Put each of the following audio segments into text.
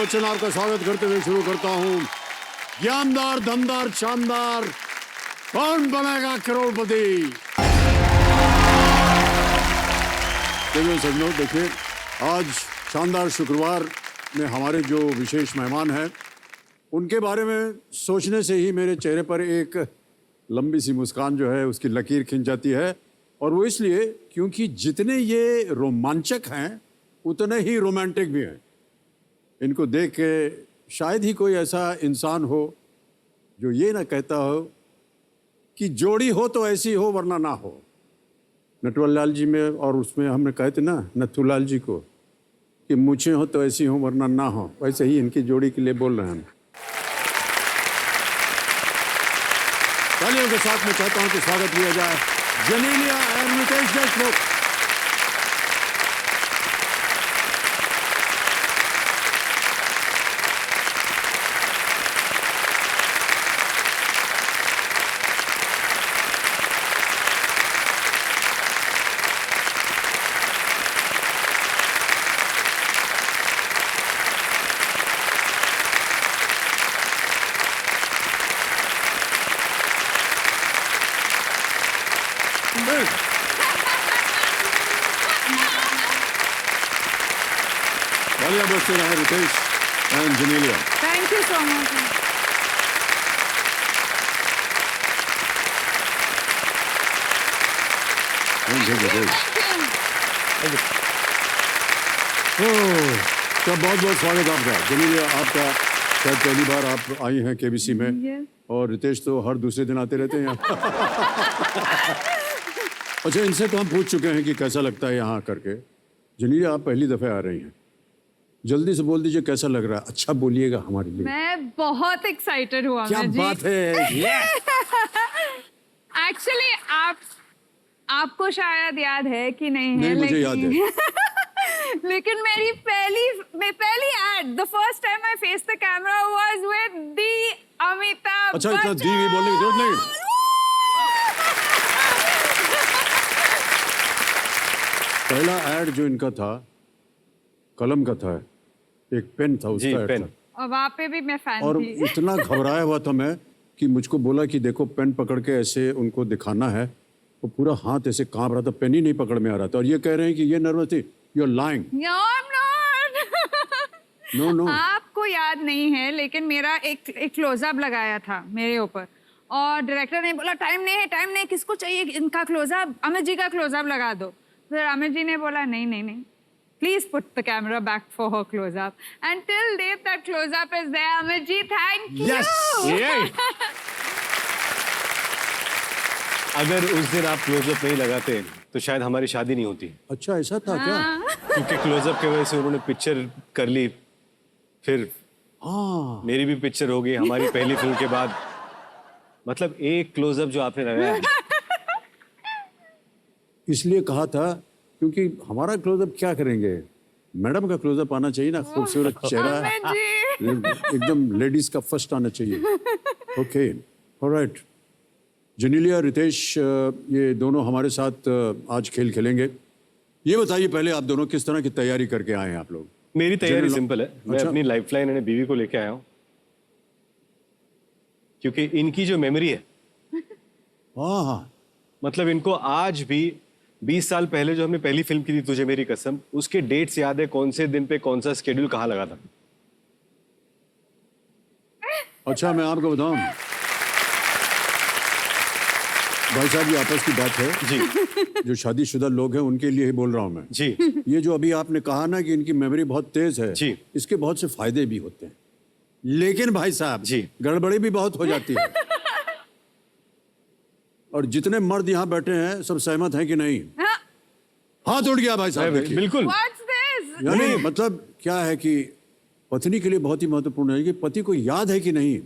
बच्चन आपका स्वागत करते हुए शुरू करता हूँ। ज्ञानदार, धनदार, शानदार, कौन बनेगा करोड़पति। देखिए सजनों, देखिए आज शानदार शुक्रवार में हमारे जो विशेष मेहमान हैं उनके बारे में सोचने से ही मेरे चेहरे पर एक लंबी सी मुस्कान जो है उसकी लकीर खिंच जाती है। और वो इसलिए क्योंकि जितने ये रोमांचक हैं उतने ही रोमांटिक भी हैं। इनको देख के शायद ही कोई ऐसा इंसान हो जो ये ना कहता हो कि जोड़ी हो तो ऐसी हो वरना ना हो। नटवरलाल जी में और उसमें हमने कहे थे ना नथुलाल जी को कि मूछें हो तो ऐसी हो वरना ना हो, वैसे ही इनकी जोड़ी के लिए बोल रहे हैं हम। तालियों के साथ मैं चाहता हूं कि स्वागत किया जाए जेनेलिया एंड रितेश देशमुख। तालियां बजते रहे Ritesh and Genelia. Thank you so much. तो बहुत बहुत स्वागत आपका जेनेलिया। आपका शायद पहली बार आप आई हैं केबीसी में। Yes. और रितेश तो हर दूसरे दिन आते रहते हैं यहाँ। अच्छा, इनसे तो हम पूछ चुके हैं कि कैसा लगता है यहाँ करके। जेनेलिया, आप पहली दफे आ रही हैं, जल्दी से बोल दीजिए कैसा लग रहा है। अच्छा बोलिएगा हमारे लिए। मैं बहुत एक्साइटेड हुआ। क्या बात है। एक्चुअली आपको शायद याद है कि नहीं है, नहीं, मुझे याद है। लेकिन मेरी पहली ad, the first time I face the camera was with the Amitabh अच्छा, इतना बच्चन। दी बोलने की जरूरत नहीं। पहला एड जो इनका था कलम का था, एक पेन था उसका ऐड था। और वहाँ पे भी मैं फैन और थी। इतना घबराया हुआ था मैं कि मुझको बोला कि देखो पेन पकड़ के ऐसे उनको दिखाना है। वो पूरा हाथ ऐसे कांप रहा था, पेन ही नहीं पकड़ में आ रहा था। और ये कह रहे हैं कि ये नर्वस थी। You are lying. No, I'm not. No no, आपको याद नहीं है, लेकिन मेरा एक क्लोजअप लगाया था मेरे ऊपर और डायरेक्टर ने बोला टाइम नहीं, किसको चाहिए इनका क्लोजअप, अमित जी का क्लोजअप लगा दो। फिर अमित जी ने बोला नहीं, please put the camera back for her closeup and till date that closeup is there. Amit ji, thank you. अगर उस दिन आप क्लोजअप नहीं लगाते तो शायद हमारी शादी नहीं होती। अच्छा ऐसा था क्या? क्योंकि क्लोजअप की वजह से उन्होंने पिक्चर कर ली, फिर हाँ, मेरी भी पिक्चर हो गई हमारी पहली फिल्म के बाद। मतलब एक क्लोजअप जो आपने लगाया, इसलिए कहा था क्योंकि हमारा क्लोजअप क्या करेंगे, मैडम का क्लोजअप आना चाहिए ना। खूबसूरत चेहरा, अमित जी। एकदम लेडीज का फर्स्ट आना चाहिए। Okay, alright. जेनेलिया, रितेश, ये दोनों हमारे साथ आज खेल खेलेंगे। ये बताइए पहले आप दोनों किस तरह की तैयारी करके आए हैं आप लोग? मेरी तैयारी जनरल- सिंपल है। मैं अच्छा। अपनी लाइफलाइन यानी बीवी को लेके आया हूँ, क्योंकि इनकी जो मेमोरी है, हाँ, मतलब इनको आज भी 20 साल पहले जो हमने पहली फिल्म की थी तुझे मेरी कसम, उसके डेट्स याद है, कौन से दिन पे कौन सा स्केड्यूल कहाँ लगा था। अच्छा मैं आपको बताऊं, भाई साहब ये आपस की बात है जी जो शादीशुदा लोग हैं उनके लिए ही बोल रहा हूं मैं। जी ये जो अभी आपने कहा ना कि इनकी मेमोरी बहुत तेज है, जी। इसके बहुत से फायदे भी होते हैं, लेकिन भाई साहब जी। गड़बड़ी भी बहुत हो जाती है। और जितने मर्द यहाँ बैठे हैं सब सहमत हैं कि नहीं? हाथ उठ गया भाई साहब, देखिए। बिल्कुल। What's this? यानी मतलब क्या है कि पत्नी के लिए बहुत ही महत्वपूर्ण है कि पति को याद है कि नहीं।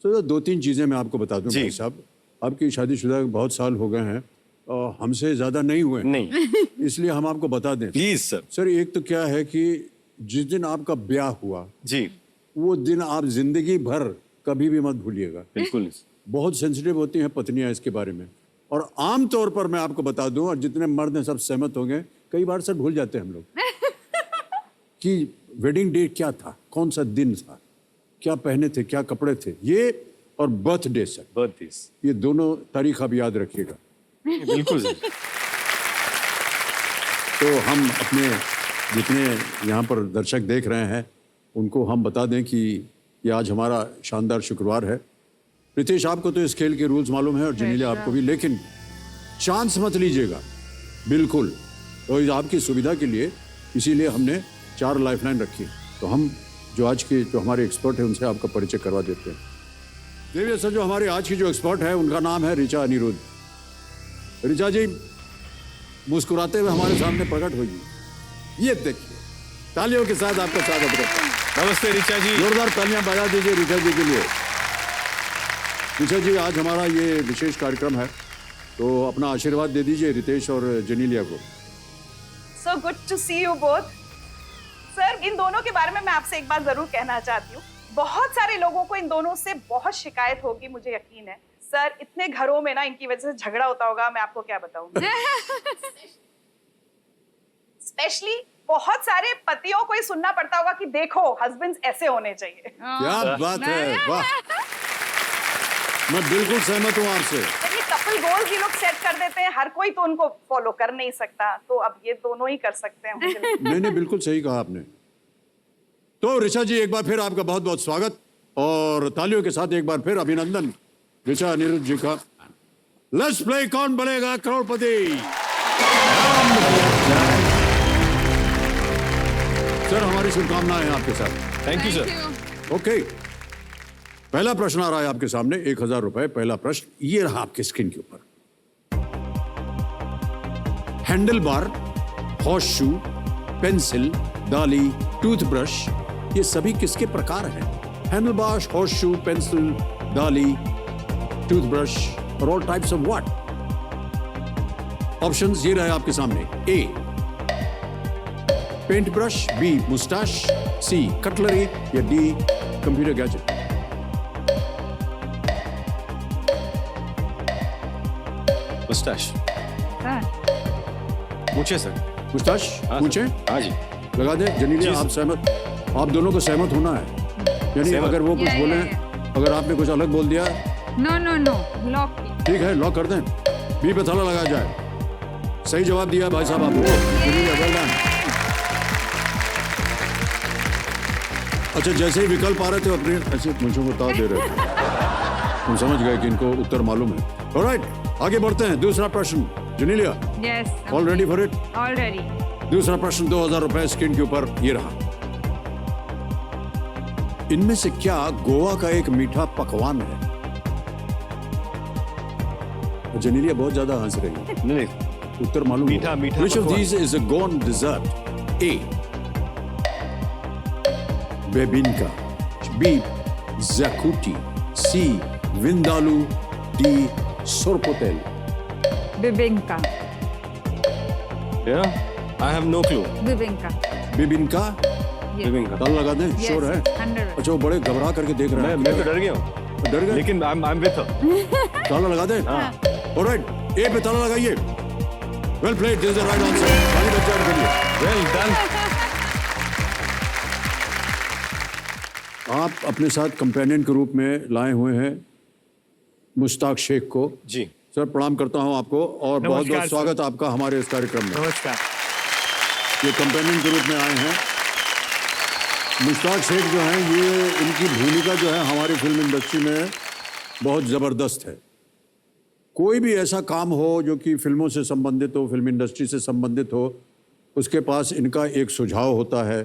तो 2-3 चीजें मैं आपको बता दूं जी। भाई साहब। आपकी शादीशुदा बहुत साल हो गए हैं और हमसे ज्यादा नहीं हुए, नहीं, इसलिए हम आपको बता दें। Please sir. सर एक तो क्या है कि जिस दिन आपका ब्याह हुआ जी वो दिन आप जिंदगी भर कभी भी मत भूलिएगा। बिल्कुल। बहुत सेंसिटिव होती हैं पत्नियां इसके बारे में। और आम तौर पर मैं आपको बता दूं, और जितने मर्द हैं सब सहमत होंगे, कई बार सर भूल जाते हैं हम लोग कि वेडिंग डे क्या था, कौन सा दिन था, क्या पहने थे, क्या कपड़े थे, ये और बर्थडे सर, बर्थडेज। ये दोनों तारीख आप याद रखिएगा। बिल्कुल सर। तो हम अपने जितने यहाँ पर दर्शक देख रहे हैं उनको हम बता दें कि ये आज हमारा शानदार शुक्रवार है। रितेश, आपको तो इस खेल के रूल्स मालूम है और जनीलिया आपको भी, लेकिन चांस मत लीजिएगा बिल्कुल। तो इस आपकी सुविधा के लिए इसीलिए हमने 4 लाइफलाइन रखी। तो हम जो आज के जो हमारे एक्सपर्ट हैं उनसे आपका परिचय करवा देते हैं। देखिए सर, जो हमारे आज की जो एक्सपर्ट है उनका नाम है ऋचा अनिरुद्ध। ऋचा जी मुस्कुराते हुए हमारे सामने प्रकट होगी। ये देखिए, तालियों के साथ आपका स्वागत करता हूं। नमस्ते ऋचा जी। जोरदार तालियां बजा दीजिए ऋचा जी के लिए। ऋचा जी, आज हमारा ये विशेष कार्यक्रम है, तो अपना आशीर्वाद दे दीजिए रितेश और जनीलिया को। So good to see you both. Sir, इन दोनों के बारे में मैं आपसे एक बात जरूर कहना चाहती हूँ। बहुत सारे लोगों को इन दोनों से बहुत शिकायत होगी, मुझे यकीन है। सर, इतने घरों में ना इनकी वजह से झगड़ा होता होगा, मैं आपको क्या बताऊँ। स्पेशली बहुत सारे पतियों को ही सुनना पड़ता होगा कि देखो हस्बैंड्स ऐसे होने चाहिए। क्या बात है, वाह, मैं बिल्कुल सहमत हूँ आपसे। ये कपल गोल्स ये लोग सेट कर देते हैं, हर कोई तो उनको फॉलो कर नहीं सकता, तो अब ये दोनों ही कर सकते हैं। मुझे लगता है। नहीं, बिल्कुल सही कहा आपने। तो ऋचा जी, एक बार फिर आपका बहुत बहुत स्वागत और तालियों के साथ एक बार फिर अभिनंदन ऋचा अनिरुद्ध जी का। लेट्स प्ले कौन बनेगा करोड़पति। सर, हमारी शुभकामनाएं हैं आपके साथ। Thank you sir. ओके, पहला प्रश्न आ रहा है आपके सामने, 1000 रुपए। पहला प्रश्न ये रहा आपके स्क्रीन के ऊपर। Handle bar, horse shoe, pencil, डाली, टूथब्रश, ये सभी किसके प्रकार हैं? Handle bar, horse shoe, pencil, डाली, टूथब्रश और all types of what? Options ये रहे आपके सामने। ए पेंट ब्रश, बी मुस्टाश, सी कटलरी या डी कंप्यूटर गैजेट। मुस्ताश। सर, पूछे सर। मुस्ताश पूछे? हाँ जी। लगा दे। जनीलिया, जी, आप सहमत? आप दोनों को सहमत होना है, यानी सहमत। अगर वो कुछ या, बोले, या। अगर आपने कुछ अलग बोल दिया, नो नो नो, लॉक की। ठीक है, लॉक कर दें। बी पे ताला लगा जाए। सही जवाब दिया भाई साहब आपको। जनीलिया, well done। अच्छा, जैसे ही विकल्प आ रहे थे अपने ऐसे मुझे बता दे रहे थे, हम समझ गए कि इनको उत्तर मालूम है। ऑलराइट, आगे बढ़ते हैं। दूसरा प्रश्न, Genelia, yes, all ready for it? Already. दूसरा प्रश्न 2000 रुपए स्क्रीन के ऊपर ये रहा। इनमें से क्या गोवा का एक मीठा पकवान है? जनीलिया बहुत ज्यादा हंस रही है। नहीं, उत्तर मालूम मीठा Which of पकवान। these is a Goan dessert? A. Bebinka. B. Zakuti. C. Vindaloo. D. Sorpotel. Bebinca. Yeah, I have no clue. Bebinca. Bibinka. Bebinca. ताला लगा दें, Yes, श्योर है? 100%। अच्छा, वो बड़े घबरा करके देख रहे हैं। मैं तो डर गया हूँ, डर गए? लेकिन I'm with her. ताला लगा दें? ऑलराइट, ए पे ताला लगाइए। Well played, this is the right answer. ताली बच्चे के लिए। Well done. आप अपने साथ कंपेनियन के रूप में लाए हुए हैं मुश्ताक शेख को। जी। सर, प्रणाम करता हूं आपको और बहुत बहुत स्वागत आपका हमारे इस कार्यक्रम में। नमस्कार। ये कंपेनियन के रूप में आए हैं। मुश्ताक शेख जो हैं, ये इनकी भूमिका जो है हमारी फिल्म इंडस्ट्री में बहुत ज़बरदस्त है। कोई भी ऐसा काम हो जो कि फिल्मों से संबंधित हो, फिल्म इंडस्ट्री से संबंधित हो, उसके पास इनका एक सुझाव होता है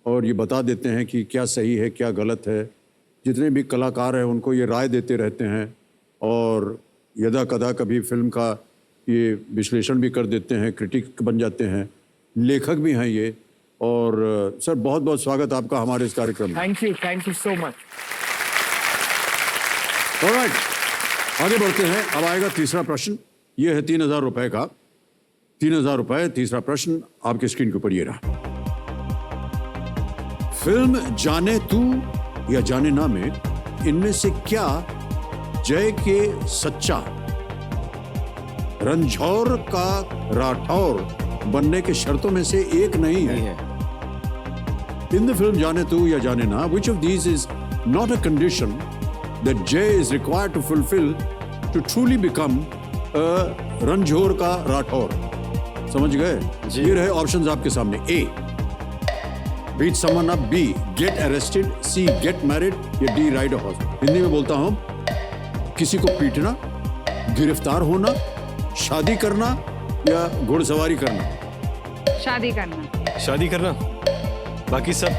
और ये बता देते हैं कि क्या सही है, क्या गलत है। जितने भी कलाकार हैं उनको ये राय देते रहते हैं और यदा कदा कभी फिल्म का ये विश्लेषण भी कर देते हैं, क्रिटिक बन जाते हैं, लेखक भी हैं ये। और सर, बहुत बहुत स्वागत आपका हमारे इस कार्यक्रम में। Thank you so much. Alright, आगे बढ़ते हैं। अब आएगा तीसरा प्रश्न। ये है 3000 रुपए का। 3000 रुपए। तीसरा प्रश्न आपके स्क्रीन के ऊपर ये रहा। फिल्म जाने तू या जाने ना में इनमें से क्या जय के सच्चा, रणझौर का राठौर बनने के शर्तों में से एक नहीं है? In the film जाने तू या जाने ना, which of these is not a condition that Jay is required to fulfill to truly become a रंझोर का राठौर? समझ गए? ये रहे ऑप्शंस आपके सामने. A, beat someone up. B, get arrested. C, get married. या D, ride a horse. Hindi में बोलता हूँ, किसी को पीटना, गिरफ्तार होना, शादी करना या घुड़सवारी करना. शादी करना. शादी करना, बाकी सब.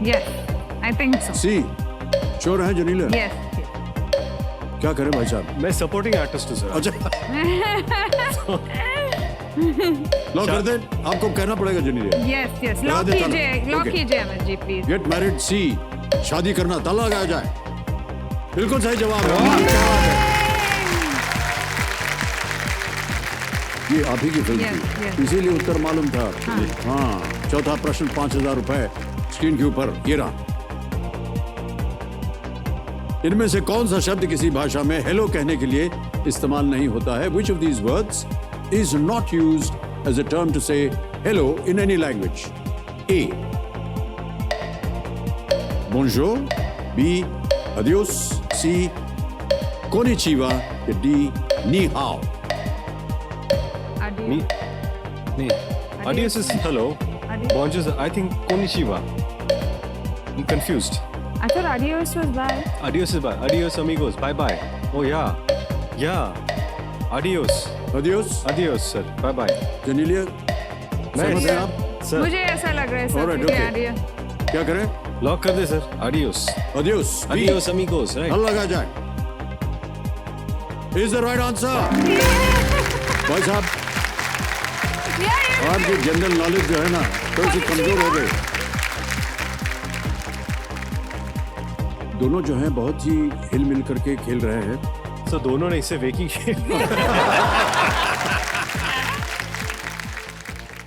Yes, I think so. C, sure है जनीला? Yes. क्या करें भाई साहब? मैं सपोर्टिंग आर्टिस्ट हूँ सर. अच्छा लॉक कर दे. आपको कहना पड़ेगा जनीला. Yes, yes. लगा लॉक देता कीजिए, ना? Lock Okay. कीजिए Amar ji please. Get married. See, शादी करना. ताला लगाया जाए. बिल्कुल सही जवाब है. वाह, क्या बात है. ये आप ही की फिल्म Yes, थी, yes. इसीलिए उत्तर मालूम था. हाँ. चौथा प्रश्न 5,000 रुपए स्क्रीन के ऊपर. ये रहा. इनमें से कौन सा शब्द किसी भाषा में हेलो कहने के लिए इस्तेमाल नहीं होता है? Which of these words is not used as a term to say hello in any language? A, bonjour. B, adios. C, konnichiwa. या D, ni hao. Me? नहीं. Adios is hello. Adios. Bonjour is, I think, konnichiwa. I'm confused. I thought adios was bye. Adios is bye. Adios amigos. Bye bye. Oh yeah. Yeah. Adios. Adios. Adios sir. Bye bye. जनीलिया, सहमत हैं आप? Sir. मुझे ऐसा लग रहा है sir. Alright, ठीक है, okay. आइडिया. क्या करें? लॉक कर दे sir. Adios. Adios. B, Adios amigos. Right. ताला लगा जाए. Is the right answer? भाई साहब, आपकी जनरल नॉलेज जो है ना, थोड़ी सी कमजोर हो गई. दोनों जो हैं बहुत ही हिल मिल करके खेल रहे हैं. So दोनों ने इससे वेकी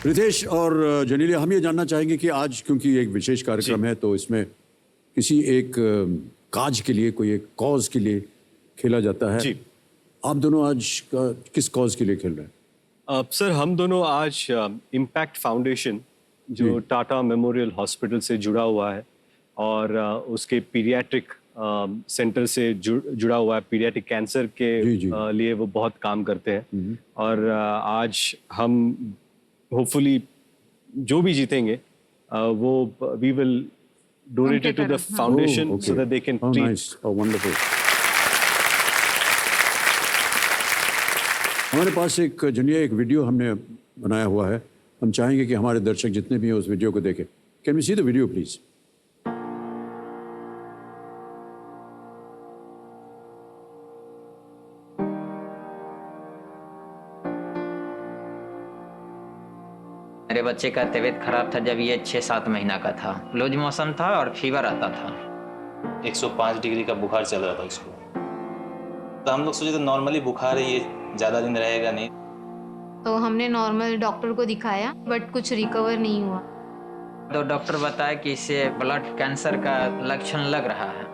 रितेश और जनीलिया, हम ये जानना चाहेंगे कि आज क्योंकि एक विशेष कार्यक्रम है, तो इसमें किसी एक काज के लिए, कोई एक कॉज के लिए खेला जाता है. जी. आप दोनों आज किस कॉज के लिए खेल रहे हैं? सर हम दोनों आज इम्पैक्ट फाउंडेशन जो टाटा मेमोरियल हॉस्पिटल से जुड़ा हुआ है और उसके पीडियाट्रिक सेंटर से जुड़ा हुआ है. पीडियाट्रिक कैंसर के लिए वो बहुत काम करते हैं. और आज हम होपफुली जो भी जीतेंगे वो we will donate it to the foundation so that they can treat. Nice. Oh wonderful. हमारे पास एक जनिया एक वीडियो हमने बनाया हुआ है. हम चाहेंगे कि हमारे दर्शक जितने भी हैं उस वीडियो को देखें. Can we see the video please? मेरे बच्चे का तबीयत खराब था जब ये 6-7 महीना का था. लूज मौसम था और फीवर आता था. 105 डिग्री का बुखार चल रहा था उसको. तो हम लोग सोचे तो नॉर्मली बुखार है, ये ज़्यादा दिन रहेगा नहीं. तो हमने नॉर्मल डॉक्टर को दिखाया बट कुछ रिकवर नहीं हुआ. तो डॉक्टर बताया कि इसे ब्लड कैंसर का लक्षण लग रहा है.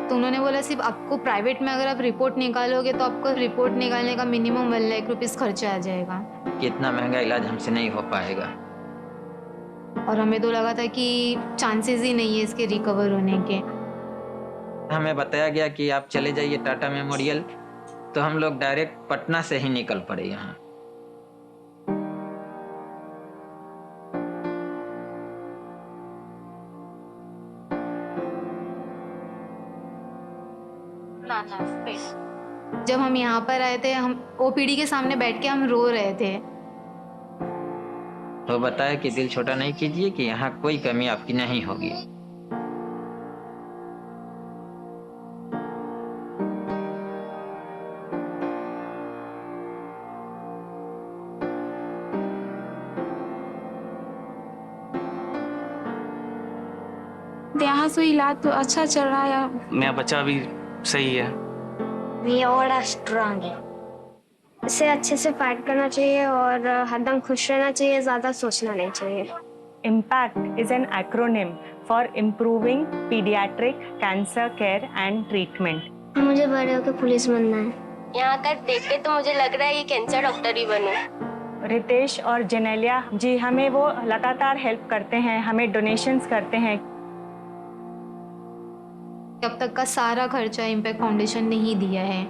तो उन्होंने बोला सिर्फ आपको प्राइवेट में अगर आप रिपोर्ट निकालोगे तो आपको रिपोर्ट निकालने का मिनिमम 1 लाख रुपीस खर्चा आ जाएगा. कि इतना महंगा इलाज हमसे नहीं हो पाएगा. और हमें तो लगा था कि चांसेस ही नहीं है इसके रिकवर होने के. हमें बताया गया कि आप चले जाइए टाटा मेमोरियल. तो हम लोग डायरेक्ट पटना से ही निकल पड़े यहाँ. जब हम यहाँ पर आए थे हम ओपीडी के सामने बैठ के हम रो रहे थे. तो बताया कि दिल छोटा नहीं कीजिए कि यहाँ कोई कमी आपकी नहीं होगी. यहाँ से इलाज तो अच्छा चल रहा है. मेरा बच्चा भी सही है. ये और स्ट्रांग है. इसे अच्छे से फाइट करना चाहिए और हरदम खुश रहना चाहिए, ज्यादा सोचना नहीं चाहिए. IMPACT is an acronym for Improving Pediatric Cancer Care and Treatment. मुझे बड़े होकर पुलिस बनना है. यहाँ कर देख के तो मुझे लग रहा है ये कैंसर डॉक्टर ही बनूं. रितेश और जेनेलिया जी, हमें वो लगातार हेल्प करते हैं, हमें डोनेशंस करते हैं। अब तक का सारा खर्चा इम्पैक्ट फाउंडेशन ने ही दिया है।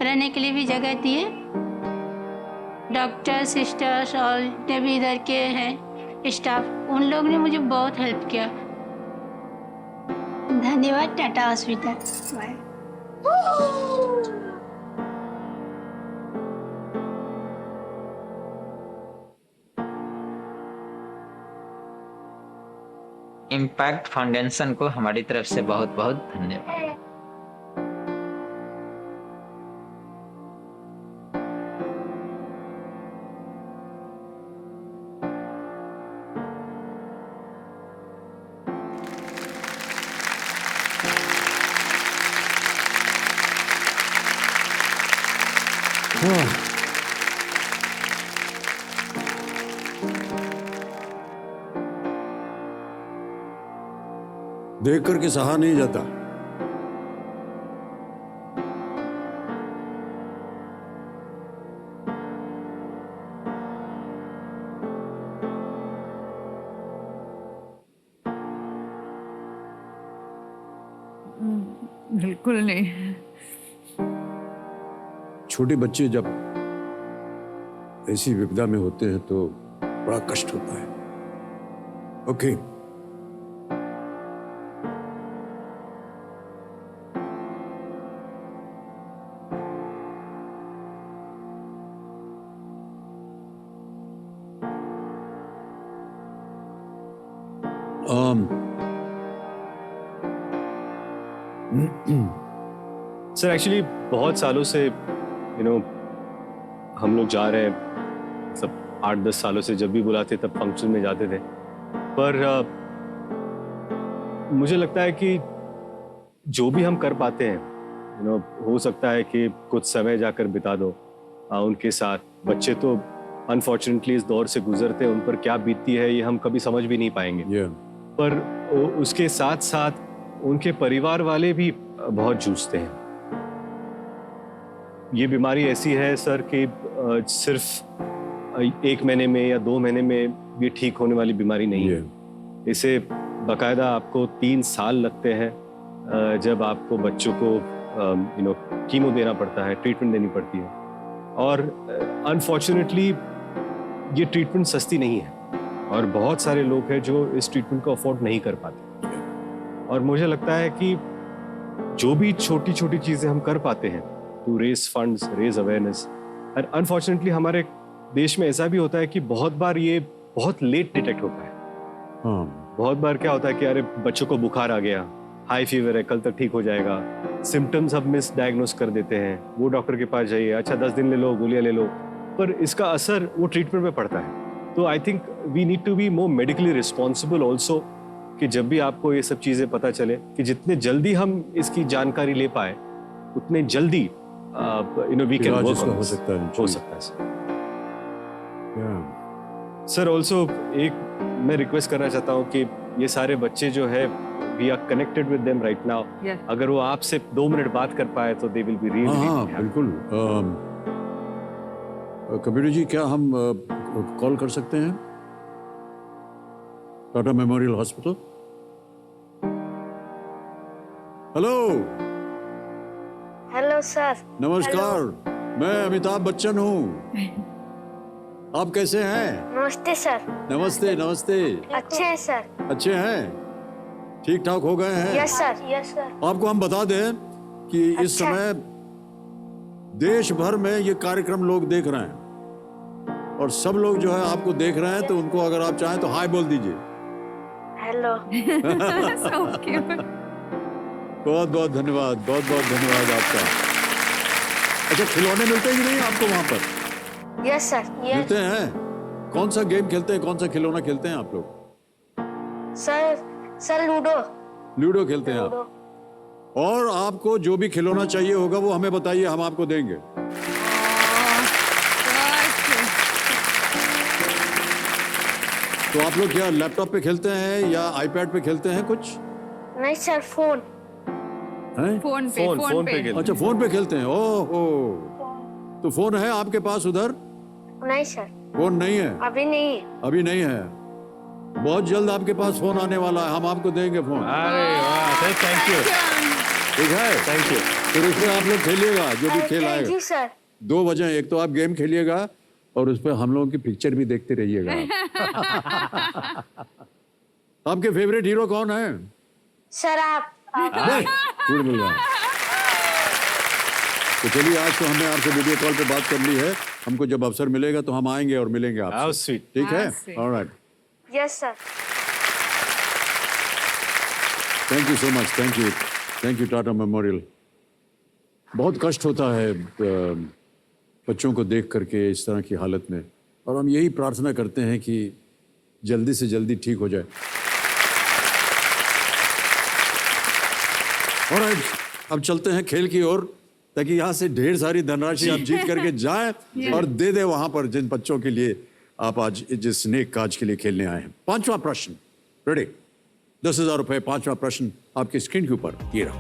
रहने के लिए भी जगह दिए, डॉक्टर सिस्टर्स और जितने भी इधर के हैं स्टाफ, उन लोग ने मुझे बहुत हेल्प किया। धन्यवाद Tata hospital. Bye. Impact foundation को हमारी तरफ से बहुत बहुत धन्यवाद। देख करके सहा नहीं जाता। बिल्कुल नहीं। छोटे बच्चे जब ऐसी विपदा में होते हैं तो बड़ा कष्ट होता है। ओके, सर एक्चुअली बहुत सालों से हम लोग जा रहे हैं, सब 8-10 सालों से जब भी बुलाते तब फंक्शन में जाते थे, पर मुझे लगता है कि जो भी हम कर पाते हैं हो सकता है कि कुछ समय जाकर बिता दो उनके साथ। बच्चे तो अनफॉर्चुनेटली इस दौर से गुजरते हैं, उन पर क्या बीतती है ये हम कभी समझ भी नहीं पाएंगे। पर उसके साथ साथ उनके परिवार वाले भी बहुत जूझते हैं। ये बीमारी ऐसी है सर कि सिर्फ 1 महीने में या 2 महीने में ये ठीक होने वाली बीमारी नहीं है। इसे बाकायदा आपको 3 साल लगते हैं जब आपको बच्चों को कीमो देना पड़ता है, ट्रीटमेंट देनी पड़ती है। और अनफॉर्चुनेटली ये ट्रीटमेंट सस्ती नहीं है और बहुत सारे लोग हैं जो इस ट्रीटमेंट को अफोर्ड नहीं कर पाते। और मुझे लगता है कि जो भी छोटी छोटी चीजें हम कर पाते हैं to raise funds, raise awareness, और अनफॉर्चुनेटली हमारे देश में ऐसा भी होता है कि बहुत बार ये बहुत लेट डिटेक्ट होता है। बहुत बार क्या होता है कि अरे बच्चों को बुखार आ गया, हाई फीवर है, कल तक ठीक हो जाएगा, सिम्टम्स अब मिस डायग्नोस कर देते हैं, वो डॉक्टर के पास जाइए, अच्छा 10 दिन ले लो, गोलियां ले लो, पर इसका असर वो ट्रीटमेंट में पड़ता है। तो I think we need to be more medically responsible also, कि जब भी आपको ये सब चीजें पता चले कि जितने जल्दी हम इसकी जानकारी ले पाए उतने जल्दी वी कैन वर्क हो सकता है सर। ऑल्सो एक मैं रिक्वेस्ट करना चाहता हूँ कि ये सारे बच्चे जो है we are connected with them right now, अगर वो आपसे 2 मिनट बात कर पाए तो दे विल बी रियली। बिल्कुल। कबीर जी, क्या हम कॉल कर सकते हैं Tata memorial hospital? Hello. Hello sir. नमस्कार, मैं अमिताभ बच्चन हूँ। आप कैसे हैं? नमस्ते सर। नमस्ते नमस्ते। अच्छे हैं सर। अच्छे हैं, ठीक ठाक हो गए हैं? Yes sir, yes sir. आपको हम बता दें कि इस समय देश भर में ये कार्यक्रम लोग देख रहे हैं और सब लोग जो है आपको देख रहे हैं, तो उनको अगर आप चाहें तो हाय बोल दीजिए। हेलो। बहुत बहुत धन्यवाद, बहुत बहुत धन्यवाद आपका। अच्छा, खिलौने मिलते हैं कि नहीं आपको वहाँ पर? यस सर, मिलते हैं। कौन सा गेम खेलते हैं, कौन सा खिलौना खेलते हैं आप लोग? Sir ludo. लूडो खेलते हैं आप। और आपको जो भी खिलौना चाहिए होगा वो हमें बताइए, हम आपको देंगे। तो आप लोग क्या लैपटॉप पे खेलते हैं या आईपैड पे खेलते हैं कुछ? नहीं सर, फोन पे। अच्छा, फोन पे खेलते हैं। ओहो, तो फोन है आपके पास उधर? नहीं सर, फोन नहीं है? अभी नहीं है। अभी नहीं है। बहुत जल्द आपके पास फोन आने वाला है, हम आपको देंगे फोन। अरे वाह सर, थैंक यू। ठीक है, थैंक यू। फिर उसमें आप लोग खेलिएगा जो भी खेल थैंक आएगा। You sir. 2 वजह, एक तो आप गेम खेलिएगा और उस पर हम लोगों की पिक्चर भी देखते रहिएगा। आपके फेवरेट हीरो कौन है? सर आप झूठ बोल रहा है। तो चलिए, आज तो हमने आपसे वीडियो कॉल पे बात कर ली है। हमको जब अवसर मिलेगा तो हम आएंगे और मिलेंगे How आपसे। sweet. ठीक है? How sweet. Alright, yes sir. Thank you so much. Thank you Tata memorial. बहुत कष्ट होता है बच्चों को देख करके इस तरह की हालत में, और हम यही प्रार्थना करते हैं कि जल्दी से जल्दी ठीक हो जाए। ऑलराइट, अब चलते हैं खेल की ओर, ताकि यहाँ से ढेर सारी धनराशि आप जीत करके जाएं और दे दे वहां पर जिन बच्चों के लिए आप आज जिस नेक काज के लिए खेलने आए हैं। 5वां प्रश्न रेडी? 10,000 रुपए। 5वां प्रश्न आपकी स्क्रीन के ऊपर ये रहा।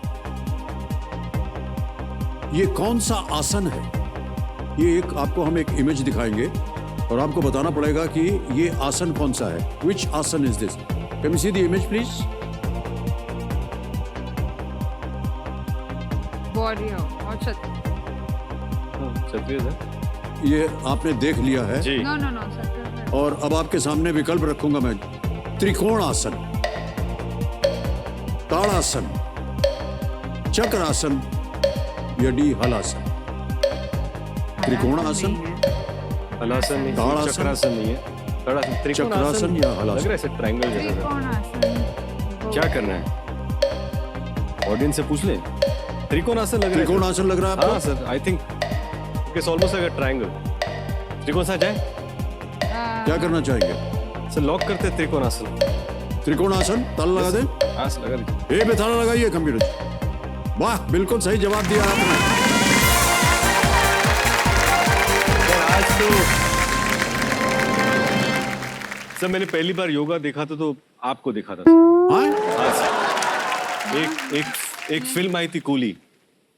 ये कौन सा आसन है? ये एक आपको हम एक इमेज दिखाएंगे और आपको बताना पड़ेगा कि ये आसन कौन सा है। Which asana is this? Can you see the image please? Warrior और क्षत्रिय सर। ये आपने देख लिया है जी। No no no sir. और अब आपके सामने विकल्प रखूंगा मैं। त्रिकोण आसन, ताड़ासन, चक्रासन या डी हलासन। त्रिकोण आसन, हलासन नहीं, ताड़ासन, चक्रासन नहीं है। ताड़ासन, त्रिकोण चक्रासन या हलासन। लग रहा है ऐसे ट्रायंगल जैसा सर। त्रिकोण आसन। क्या करना है? ऑडियंस से पूछ लें। त्रिकोण आसन लग रहा है। त्रिकोण आसन लग रहा है हाँ आपको? Sir, I think it's almost like a triangle. त्रिकोण सा जाए? क्या करना चाहेंगे? सर लॉक करते हैं त्रिकोण आसन। त्रिकोण आसन, ताला लगा दे। हाँ सर, लगा दीजिए। ए पे ताला लगाइए कंप्यूटर। वाह, बिल्कुल सही जवाब दिया आपने। सर आज तो सर मैंने पहली बार योगा देखा था तो आपको देखा था। हाँ? हाँ सर, एक फिल्म आई थी कूली,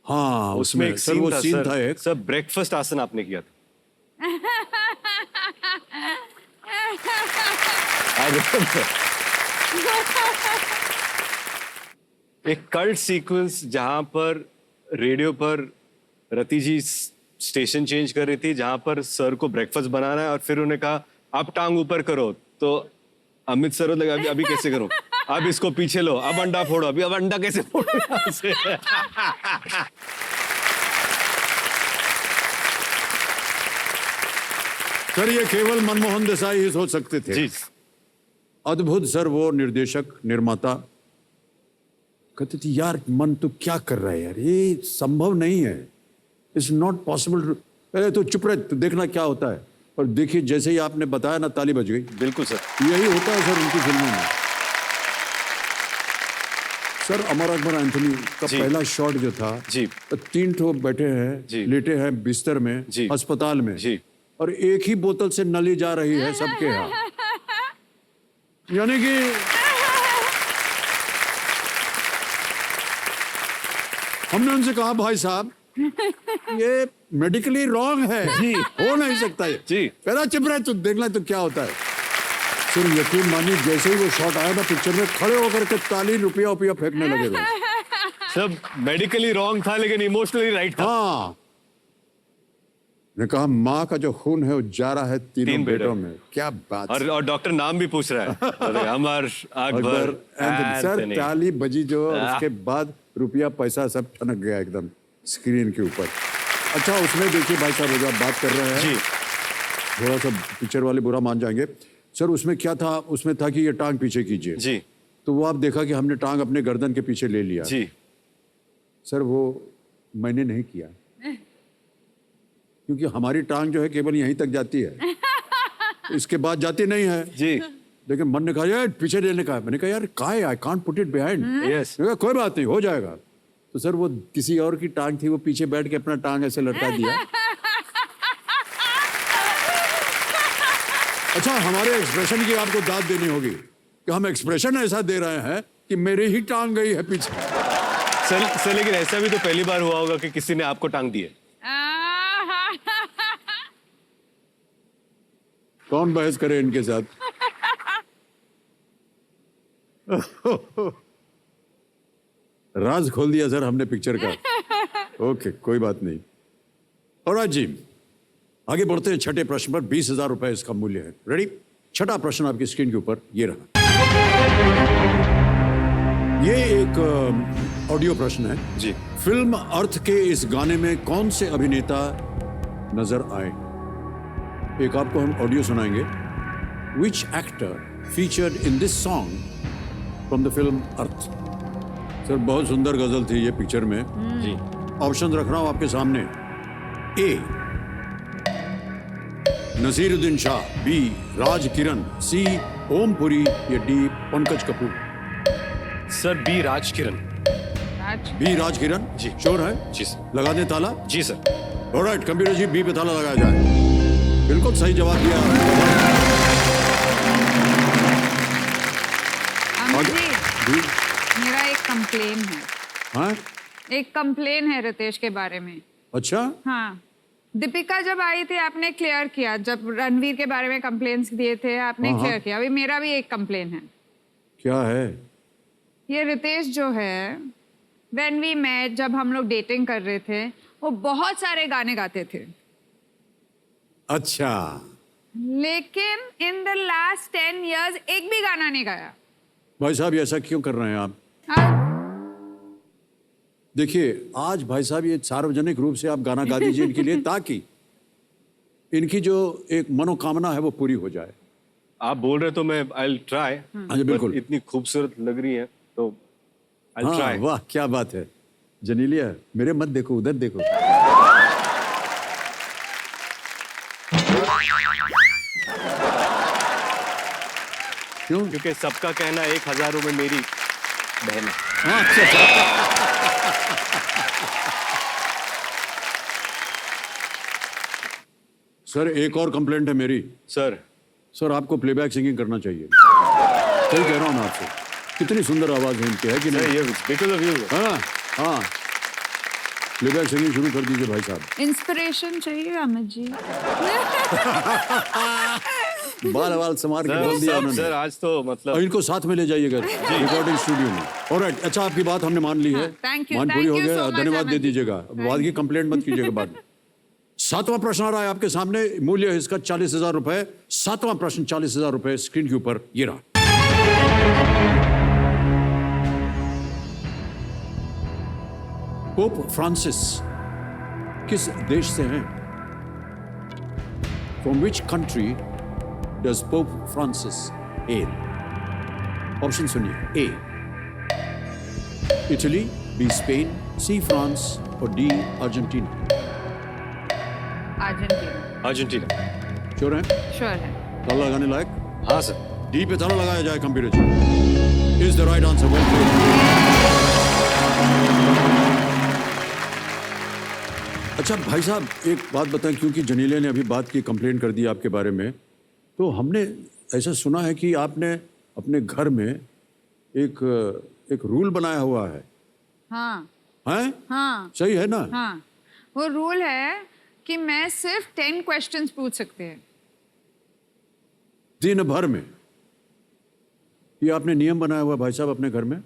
हाँ, उसमें एक सर वो सीन था एक। सर ब्रेकफास्ट आसन आपने किया था। एक कल्ट सीक्वेंस जहां पर रेडियो पर रति जी स्टेशन चेंज कर रही थी, जहां पर सर को ब्रेकफास्ट बनाना है और फिर उन्होंने कहा आप टांग ऊपर करो, तो अमित सर लगा अभी कैसे करूं? अब इसको पीछे लो, अब अंडा फोड़ो। अभी अब अंडा कैसे फोड़ो यहाँ से? सर ये केवल मनमोहन देसाई ही सोच सकते थे। जी। अद्भुत सर, वो निर्देशक निर्माता कहते थे यार मन तो क्या कर रहा है यार, ये संभव नहीं है, इट्स नॉट पॉसिबल। पहले तो चुप रहे, तो देखना क्या होता है। और देखिए जैसे ही आपने बताया ना, ताली बज गई। बिल्कुल सर, यही होता है सर उनकी फिल्मों में। सर अमर अकबर एंथोनी का जी। पहला शॉट जो था जी। तो 3 ठो बैठे हैं, जी। लेटे हैं बिस्तर में, जी। अस्पताल में, जी। और एक ही बोतल से नली जा रही है सबके यहाँ। यानी कि हमने उनसे कहा भाई साहब ये मेडिकली रॉन्ग है जी, हो नहीं सकता है जी। पहला चुप रहे, तो देखना तो क्या होता है। सर यकीन मानिए जैसे ही वो शॉट आया ना पिक्चर में, खड़े होकर के ताली रुपया फेंकने लगे थे। सब मेडिकली रॉन्ग था लेकिन इमोशनली राइट था। हाँ, ने कहा माँ का जो खून है वो जा रहा है 3 बेटों में। क्या बात। और डॉक्टर नाम भी पूछ रहा है, अरे Amar Akbar Anthony. Sir Anthony. ताली बजी जो, उसके बाद रुपया पैसा सब ठनक गया एकदम स्क्रीन के ऊपर। अच्छा उसमें देखिए भाई साहब जो आप बात कर रहे हैं, जी। थोड़ा सा पिक्चर वाले बुरा मान जाएंगे सर। उसमें क्या था? उसमें था कि ये टांग पीछे कीजिए जी। तो वो आप देखा कि हमने टांग अपने गर्दन के पीछे ले लिया। जी। सर वो मैंने नहीं किया, क्योंकि हमारी टांग जो है केवल यहीं तक जाती है, इसके बाद जाती नहीं है जी। लेकिन मन ने कहा यार पीछे लेने का। मैंने कहा यार काय, I can't put it behind. Yes. कोई बात नहीं, हो जाएगा। तो सर वो किसी और की टांग थी, वो पीछे बैठ के अपना टांग ऐसे लटका दिया। अच्छा हमारे एक्सप्रेशन की आपको दाद देनी होगी कि हम एक्सप्रेशन ऐसा दे रहे हैं कि मेरी ही टांग गई है पीछे। सर लेकिन ऐसा भी तो पहली बार हुआ होगा कि किसी ने आपको टांग दी है। कौन बहस करे इनके साथ? राज खोल दिया सर हमने पिक्चर का। ओके, कोई बात नहीं। ऑलराइट जी, आगे बढ़ते हैं छठे प्रश्न पर। 20,000 रुपए इसका मूल्य है। रेडी? छठा प्रश्न आपकी स्क्रीन के ऊपर ये रहा। ये एक ऑडियो प्रश्न है जी। फिल्म अर्थ के इस गाने में कौन से अभिनेता नजर आए? एक आपको हम ऑडियो सुनाएंगे। Which actor featured in this song from the film earth? Sir बहुत सुंदर गजल थी ये पिक्चर में जी। ऑप्शन रख रहा हूं आपके सामने। A Naseeruddin Shah, B Raj Kiran, C Om Puri या D Pankaj Kapoor? Sir B Raj Kiran. B Raj Kiran ji. Sure है? जी सर। लगा दें ताला? जी sir. All right, computer ji B पे ताला लगाया जाए। बिल्कुल सही जवाब दिया। अमित जी, जी। मेरा एक कंप्लेन है। हाँ? एक कंप्लेन है रितेश के बारे में। अच्छा, हाँ, दीपिका जब आई थी आपने क्लियर किया, जब रणवीर के बारे में कंप्लेन्स दिए थे आपने हाँ, क्लियर हाँ। किया। अभी मेरा भी एक कंप्लेन है। क्या है? ये रितेश जो है, व्हेन वी मेट, जब हम लोग डेटिंग कर रहे थे, वो बहुत सारे गाने गाते थे, अच्छा, लेकिन इन द लास्ट 10 years एक भी गाना नहीं गाया। भाई साहब ये ऐसा क्यों कर रहे हैं आप? देखिए, आज भाई साहब ये सार्वजनिक रूप से आप गाना गा दीजिए इनके लिए, ताकि इनकी जो एक मनोकामना है वो पूरी हो जाए। आप बोल रहे तो मैं आई ट्राई। हाँ जी, बिल्कुल। इतनी खूबसूरत लग रही है तो आई हाँ, ट्राई। वाह क्या बात है। जनीलिया, मेरे मत देखो, उधर देखो। क्यों? क्योंकि सबका कहना 1,000 में मेरी बहन है। हाँ, अच्छा। सर एक और कंप्लेंट है मेरी। सर सर आपको प्लेबैक सिंगिंग करना चाहिए। सही कह रहा हूँ ना आपसे। कितनी सुंदर आवाज है इनकी, है कि नहीं? ये बिकॉज़ ऑफ यू। हाँ हाँ, प्लेबैक सिंगिंग शुरू कर दीजिए भाई साहब। इंस्पिरेशन चाहिए अमित जी। बाल बाल समार के बोल दिया उन्होंने। सर आज तो मतलब और इनको साथ में ले जाइएगा रिकॉर्डिंग स्टूडियो में। ऑलराइट, अच्छा आपकी बात हमने मान ली है। thank you, मान thank पूरी हो you गया। so much, धन्यवाद दे अमित जी। दीजिएगा। बाद की कंप्लेंट मत कीजिएगा बाद में। सातवां प्रश्न आ रहा है आपके सामने। मूल्य है इसका 40,000 रुपए। सातवां प्रश्न 40,000 रुपए स्क्रीन के ऊपर ये रहा। पोप फ्रांसिस किस देश से हैं? From which country does Pope Francis hail? Option सुनिए। A Italy, B Spain, C France और D Argentina? Argentina. Argentina. Sure है? श्योर है। ताला लगाने लायक? हाँ सर। डी पे ताला लगाया जाए computer ji. Is the right answer. Well played. अच्छा भाई साहब एक बात बताएं, क्योंकि जनीले ने अभी बात की, कंप्लेन कर दी आपके बारे में, तो हमने ऐसा सुना है कि आपने अपने घर में एक रूल बनाया हुआ है। हाँ हैं? हाँ सही है ना? हाँ, वो रूल है कि मैं सिर्फ 10 क्वेश्चंस पूछ सकते हैं दिन भर में। ये आपने नियम बनाया हुआ भाई साहब अपने घर में?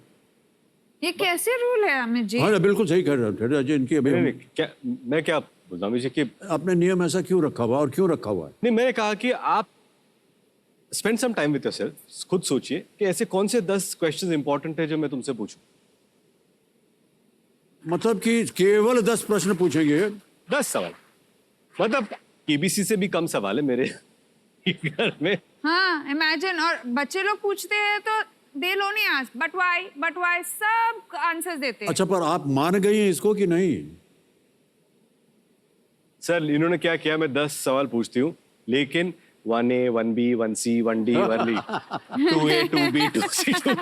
ये कैसे रूल है अमित जी? हाँ बिल्कुल सही कह रहे हैं। इनकी अभी क्या मैं क्या बोलता हूँ कि आपने नियम ऐसा क्यों रखा हुआ और क्यों रखा हुआ है? नहीं, मैंने कहा कि आप spend some time with yourself, खुद सोचिए कि ऐसे कौन से 10 क्वेश्चंस इंपॉर्टेंट है जो मैं तुमसे पूछूं। मतलब कि केवल 10 प्रश्न पूछेंगे? 10 सवाल, मतलब केबीसी से भी कम सवाल है मेरे घर में। हाँ, इमेजिन। और बच्चे लोग पूछते हैं तो they'll only ask but why, सब आंसर्स देते हैं। अच्छा, पर आप मान गई हैं इसको कि नहीं? सर इन्होंने क्या किया, मैं 10 सवाल पूछती हूँ, लेकिन 1A, 1B, 1C, 1D, 1B, 2A, 2B, 2C, 2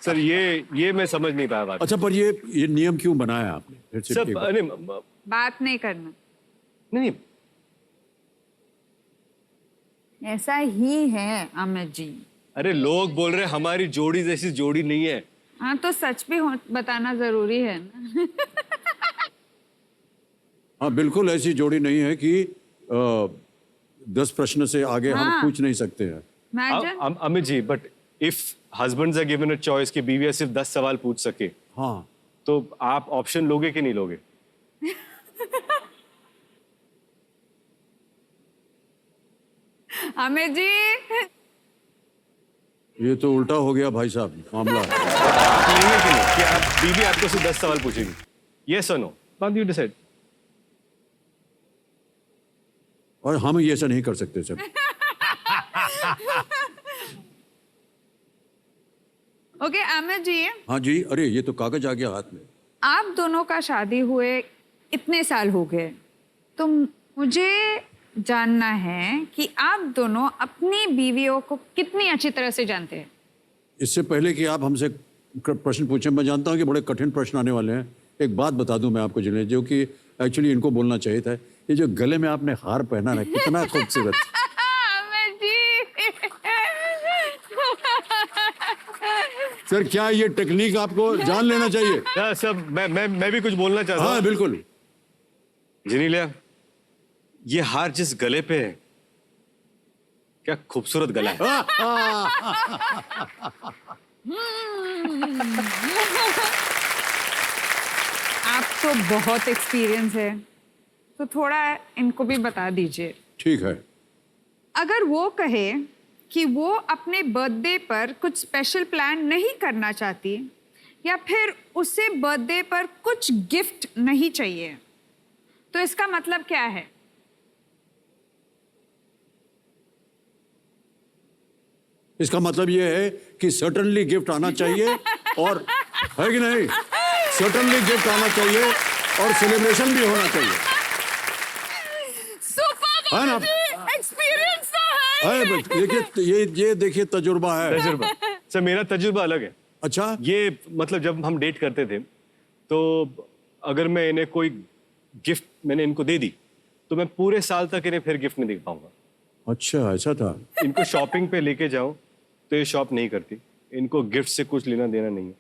sir ये मैं समझ नहीं पाया बात। अच्छा, पर ये नियम क्यों बनाया आपने? फिर से सर एक बार। बात नहीं करना। नहीं, ऐसा ही है अमित जी। अरे लोग बोल रहे हमारी जोड़ी जैसी जोड़ी नहीं है। हाँ, तो सच भी बताना जरूरी है ना। हाँ बिल्कुल ऐसी जोड़ी नहीं है कि 10 प्रश्न से आगे हम हाँ। पूछ नहीं सकते हैं। Imagine. Amit ji, but if husbands are given a choice कि बीवियां सिर्फ 10 सवाल पूछ सके, हाँ, तो आप ऑप्शन लोगे कि नहीं लोगे? अमित जी, ये तो उल्टा हो गया भाई साहब मामला। आप लेंगे कि नहीं कि आप बीवी आपको सिर्फ 10 सवाल पूछेगी? यस और no, what do you decide? और हम ये ऐसा नहीं कर सकते सर। ओके अमित जी, हाँ जी, अरे ये तो कागज आ गया हाथ में। आप दोनों का शादी हुए इतने साल हो गए, तो मुझे जानना है कि आप दोनों अपनी बीवियों को कितनी अच्छी तरह से जानते हैं। इससे पहले कि आप हमसे प्रश्न पूछें, मैं जानता हूँ कि बड़े कठिन प्रश्न आने वाले हैं। एक बात बता दूं मैं आपको जिन्हें, जो कि एक्चुअली इनको बोलना चाहिए था। ये जो गले में आपने हार पहना है कितना खूबसूरत। अमित जी, सर क्या ये टेक्निक आपको जान लेना चाहिए? सर मैं भी कुछ बोलना चाहता हूँ। हाँ बिल्कुल। जिनीलिया, ये हार जिस गले पे है, क्या खूबसूरत गला है। आप तो बहुत एक्सपीरियंस है, तो थोड़ा इनको भी बता दीजिए। ठीक है। अगर वो कहे कि वो अपने बर्थडे पर कुछ स्पेशल प्लान नहीं करना चाहती, या फिर उसे बर्थडे पर कुछ गिफ्ट नहीं चाहिए, तो इसका मतलब क्या है? इसका मतलब ये है कि सर्टनली गिफ्ट आना चाहिए, और है कि नहीं, सर्टनली गिफ्ट आना चाहिए और सेलिब्रेशन भी होना चाहिए। है ना? एक्सपीरियंस देखिए ये देखिए तजुर्बा है। तजुर्बा सर, मेरा तजुर्बा अलग है। अच्छा, ये मतलब जब हम डेट करते थे, तो अगर मैं इन्हें कोई गिफ्ट मैंने इनको दे दी, तो मैं पूरे साल तक इन्हें फिर गिफ्ट नहीं दे पाऊंगा। अच्छा ऐसा था। इनको शॉपिंग पे लेके जाऊं तो ये शॉप नहीं करती। इनको गिफ्ट से कुछ लेना देना नहीं है।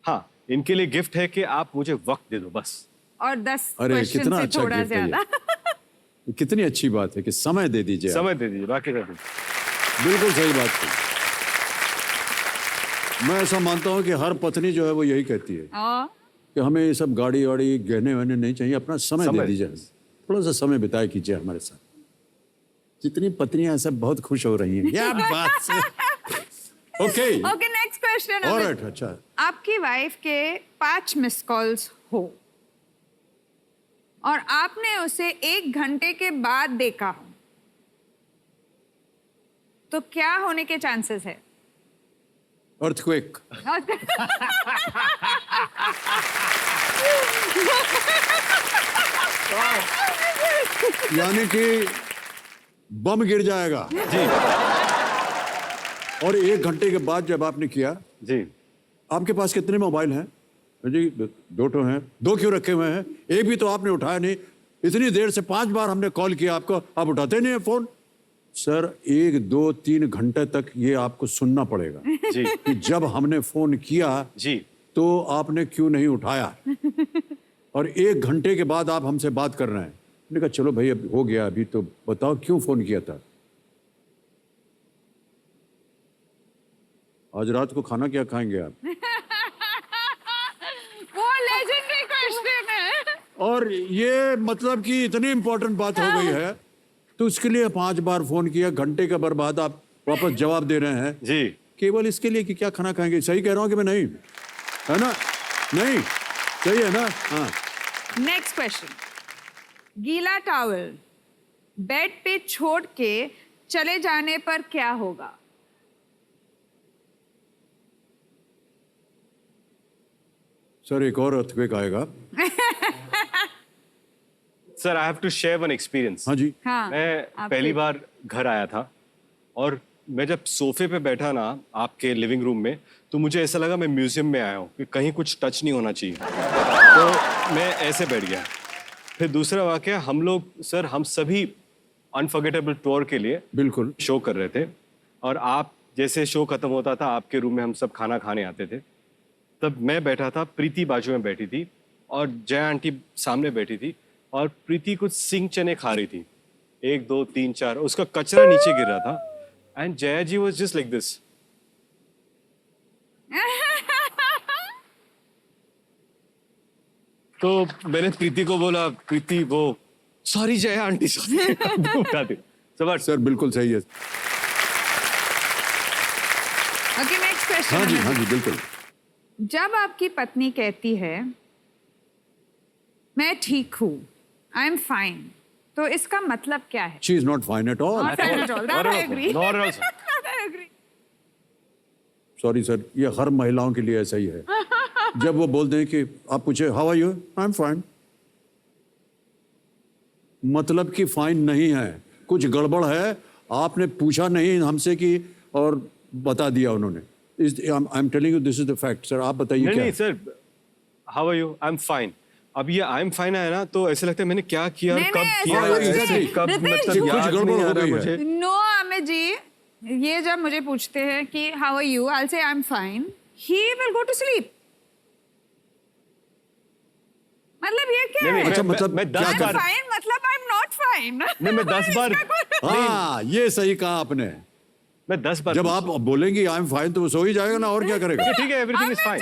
हाँ, इनके लिए गिफ्ट है कि आप मुझे वक्त दे दो बस। और 10 अरे क्वेश्चन कितना से अच्छा थोड़ा गिफ्ट है ये। ज्यादा। कितनी अच्छी बात है कि समय दे दीजिए आप। समय दे दीजिए, बाकी कर दीजिए। बिल्कुल सही बात है। मैं ऐसा मानता हूँ कि हर पत्नी जो है वो यही कहती है हाँ, कि हमें ये सब गाड़ी वाड़ी गहने वहने नहीं चाहिए, अपना समय दे दीजिए, थोड़ा सा समय बिताया कीजिए हमारे साथ। जितनी पत्नियां सब बहुत खुश हो रही हैं। क्या बात है। Okay okay, next question. Alright, अच्छा। आपकी वाइफ के 5 मिस कॉल्स हो और आपने उसे 1 घंटे के बाद देखा हो, तो क्या होने के चांसेस है? अर्थक्वेक। यानी कि बम गिर जाएगा जी। और 1 घंटे के बाद जब आपने किया, जी। आपके पास कितने मोबाइल हैं? जी 2 तो हैं। 2 क्यों रखे हुए हैं? एक भी तो आपने उठाया नहीं। इतनी देर से 5 बार हमने कॉल किया आपको, आप उठाते नहीं है फोन। सर 1, 2, 3 घंटे तक ये आपको सुनना पड़ेगा जी। कि जब हमने फोन किया जी तो आपने क्यों नहीं उठाया, और 1 घंटे के बाद आप हमसे बात कर रहे हैं। मैंने कहा चलो भाई अब हो गया, अभी तो बताओ क्यों फोन किया था। आज रात को खाना क्या खाएंगे आप? वो लेजेंडरी क्वेश्चन है। और ये मतलब कि इतनी इंपॉर्टेंट बात हो गई है, तो उसके लिए 5 बार फोन किया, घंटे के बाद आप वापस जवाब दे रहे हैं जी। केवल इसके लिए कि क्या खाना खाएंगे। सही कह रहा हूं कि मैं नहीं, है ना? नहीं सही है ना? हाँ। Next question. गीला टॉवल बेड पे छोड़ के चले जाने पर क्या होगा? सर एक और अर्थक्वेक आएगा। Sir I have to share one experience. हाँ जी। हाँ, मैं आप पहली भी। बार घर आया था और मैं जब सोफे पे बैठा ना आपके लिविंग रूम में, तो मुझे ऐसा लगा मैं म्यूजियम में आया हूँ कि कहीं कुछ टच नहीं होना चाहिए। तो मैं ऐसे बैठ गया। फिर दूसरा वाकया, हम लोग सर हम सभी अनफॉरगेटेबल टूर के लिए बिल्कुल शो कर रहे थे, और आप जैसे शो खत्म होता था आपके रूम में हम सब खाना खाने आते थे। तब मैं बैठा था, प्रीति बाजू में बैठी थी और जया आंटी सामने बैठी थी, और प्रीति कुछ सिंग चने खा रही थी 1 2 3 4 उसका कचरा नीचे गिर रहा था and Jaya ji was just like this. तो मैंने प्रीति को बोला, प्रीति वो sorry Jaya aunty sorry. Sir बिल्कुल सही है. Okay, next question. हाँ जी बिल्कुल. जब आपकी पत्नी कहती है मैं ठीक हूँ, आई एम फाइन, तो इसका मतलब क्या है? She is not fine at all. Not fine at all. That I agree. Not at all, sir. That I agree. Sorry sir, ये हर महिलाओं के लिए ऐसा ही है. जब वो बोलते हैं कि आप पूछे how are you, I am fine, मतलब कि फाइन नहीं है, कुछ गड़बड़ है, आपने पूछा नहीं हमसे कि और बता दिया उन्होंने. I am telling you this is the fact. Sir आप बताइए क्या. नहीं sir, how are you, I am fine. अब ये आई एम फाइन है ना, तो ऐसे लगता है मैंने क्या किया, नहीं, कब नहीं, किया, ऐसा कुछ कैसे, नहीं। कब, रितेश, मतलब कुछ याद गड़बड़ नहीं आ हो रहा गई है. मुझे. नो अमित जी, ये जब मुझे पूछते हैं कि how are you, I will say I am fine, he will go to sleep. मतलब ये क्या नहीं, है? अच्छा, मतलब मैं 10 आई एम बार, फाइन मतलब आई एम नॉट फाइन. नहीं मैं 10 बार, हाँ ये सही कहा आपने. मैं 10 बार जब आप बोलेंगी आई एम फाइन तो वो सो ही जाएगा ना, और क्या करेगा. ठीक है, एवरीथिंग इज फाइन.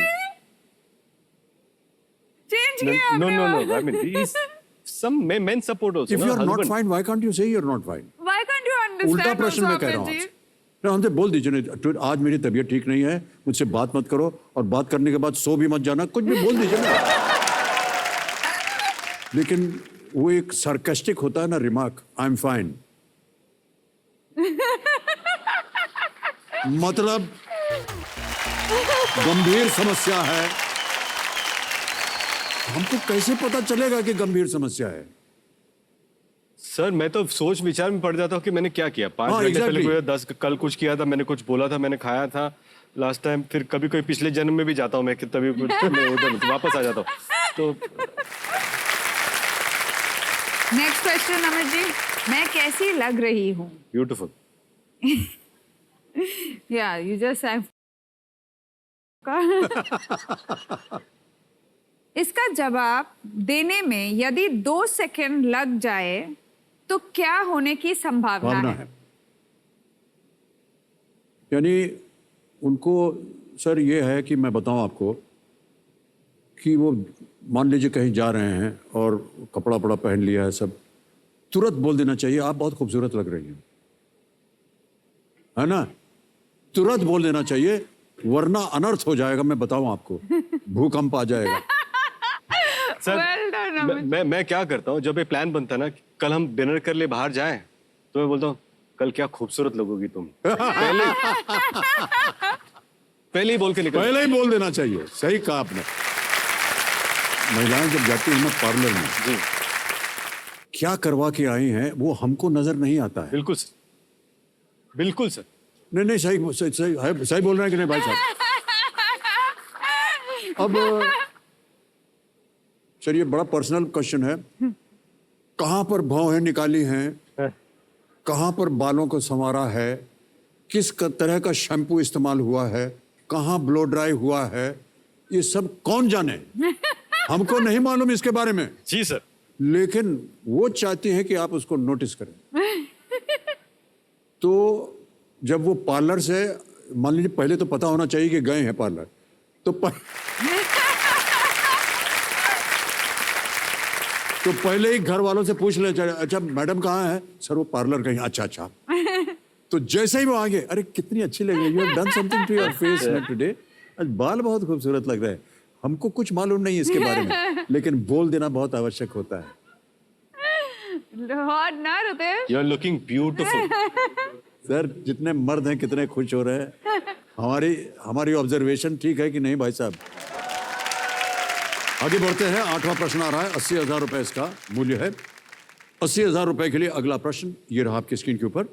चेंज किया No, आपने no, वो. I mean, these some men support also. If no? You are not Husband. Fine why can't you say you are not fine. Why can't you understand उल्टा प्रश्न also, मैं कह रहा हूँ Amit ji? आपसे. नहीं, हमसे बोल दीजिए नहीं, तो आज मेरी तबीयत ठीक नहीं है, मुझसे बात मत करो, और बात करने के बाद सो भी मत जाना, कुछ भी बोल दीजिए ना. लेकिन वो एक सार्कास्टिक होता है ना रिमार्क, आई एम फाइन, मतलब गंभीर समस्या है. हमको कैसे पता चलेगा कि गंभीर समस्या है. सर मैं तो सोच विचार में पड़ जाता हूँ कि मैंने क्या किया. 5 हाँ, घंटे पहले exactly. कोई 10 कल कुछ किया था, मैंने कुछ बोला था, मैंने खाया था लास्ट टाइम, फिर कभी कोई पिछले जन्म में भी जाता हूँ मैं कि तभी कुछ मैं उधर वापस आ जाता हूँ. तो नेक्स्ट क्वेश्चन अमित जी, मैं कैसी लग रही हूँ? ब्यूटीफुल. या यू जस्ट इसका जवाब देने में यदि 2 सेकंड लग जाए तो क्या होने की संभावना भावना है? है. यानी उनको सर ये है कि मैं बताऊं आपको कि वो मान लीजिए कहीं जा रहे हैं और कपड़ा वपड़ा पहन लिया है सब, तुरंत बोल देना चाहिए आप बहुत खूबसूरत लग रही हैं, है ना. तुरंत बोल देना चाहिए, वरना अनर्थ हो जाएगा. मैं बताऊं आपको, भूकंप आ जाएगा. Sir Well done, Amit. मैं क्या करता हूँ, जब ये प्लान बनता है ना कल हम डिनर कर ले बाहर जाएं, तो मैं बोलता हूँ कल क्या खूबसूरत लगोगी तुम. पहले ही बोल के निकल. पहले ही बोल देना चाहिए. सही कहा आपने. महिलाएं जब जाती हैं ना पार्लर में, जी क्या करवा के आई हैं वो हमको नजर नहीं आता है. बिल्कुल सर, बिल्कुल सर. नहीं नहीं सही सही सही, सही बोल रहे हैं कि नहीं भाई साहब. अब सर ये बड़ा पर्सनल क्वेश्चन है. कहाँ पर भौहें निकाली हैं, कहाँ पर बालों को संवारा है, किस तरह का शैम्पू इस्तेमाल हुआ है, कहाँ ब्लो ड्राई हुआ है, ये सब कौन जाने. हमको नहीं मालूम इसके बारे में. जी सर. लेकिन वो चाहती हैं कि आप उसको नोटिस करें. तो जब वो पार्लर से, मान लीजिए पहले तो पता होना चाहिए कि गए हैं पार्लर, तो तो पहले ही घर वालों से पूछ ले, अच्छा मैडम कहाँ है, सर वो पार्लर कहीं. अच्छा अच्छा. तो जैसे ही वो आगे, अरे कितनी अच्छी लग रही है, you have done something to your face today, आज बाल बहुत खूबसूरत लग रहे हैं. हमको कुछ मालूम नहीं इसके बारे में, लेकिन बोल देना बहुत आवश्यक होता है. Hot ना Ritesh? You are looking beautiful. Sir जितने मर्द हैं कितने खुश हो रहे हैं. हमारी ऑब्जर्वेशन ठीक है कि नहीं भाई साहब. आगे बढ़ते हैं. 8वां प्रश्न आ रहा है. 80,000 रुपए इसका मूल्य है. 80,000 रुपए के लिए अगला प्रश्न ये रहा आपकी स्क्रीन के ऊपर.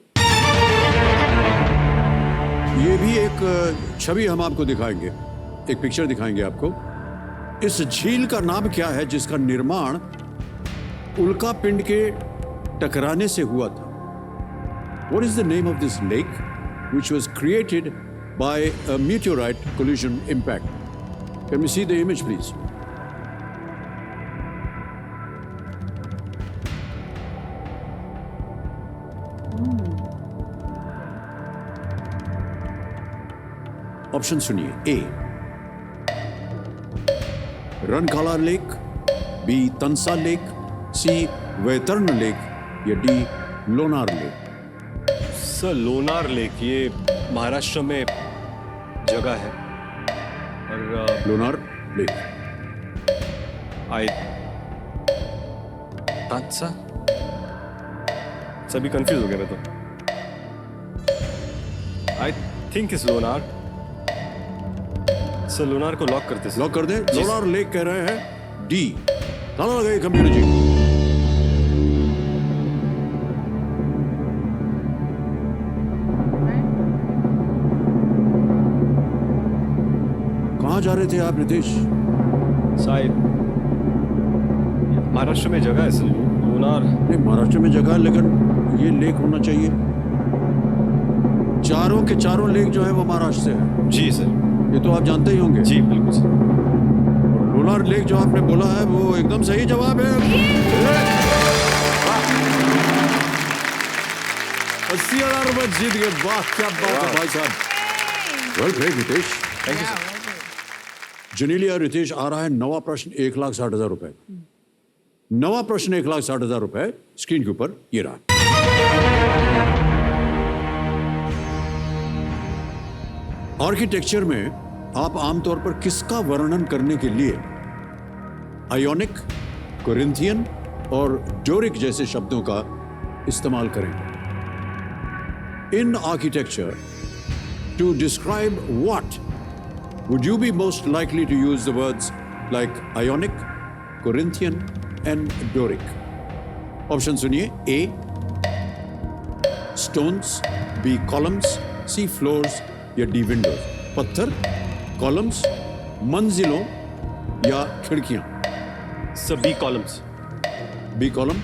ये भी एक छवि हम आपको दिखाएंगे, एक पिक्चर दिखाएंगे आपको. इस झील का नाम क्या है जिसका निर्माण उल्का पिंड के टकराने से हुआ था? What is the name of this lake which was created by a meteorite collision impact? Can we see the image, please? Option सुनिए। ए रनकाला लेक, बी तंसा लेक, सी वैतरण लेक या D Lonar lake. Sir Lonar lake ये महाराष्ट्र में जगह है और लोनार लेक। आई सा सभी confuse हो गया मैं तो। I think is Lonar. Sir Lonar को लॉक करते सर। लॉक कर दे। लोनार लेक कह रहे हैं डी। ताला लगाइए कंप्यूटर जी। कहाँ जा रहे थे आप नितेश? शायद महाराष्ट्र में जगह है सर लोनार। नहीं, महाराष्ट्र में जगह है, लेकिन ये लेक होना चाहिए। चारों के चारों लेक जो है वो महाराष्ट्र से है। जी सर। ये तो आप जानते ही होंगे। जी बिल्कुल सर। लोनार लेक जो आपने बोला है वो एकदम सही जवाब है। 80,000 रुपए जीत गए। वाह क्या बात है भाई साहब। Well played Ritesh. Thank you sir. Genelia Ritesh आ रहा है नवा प्रश्न 1,60,000 रुपए। नवा प्रश्न 1,60,000 रुपए स्क्रीन के ऊपर ये रहा। आर्किटेक्चर में आप आमतौर पर किसका वर्णन करने के लिए आयोनिक, कोरिंथियन और डोरिक जैसे शब्दों का इस्तेमाल करेंगे? In architecture to describe what would you be most likely to use the words like Ionic, Corinthian and Doric? Option सुनिए। A stones, B columns, C floors या D windows। पत्थर, columns, मंजिलों या खिड़कियां। Sir B columns. B column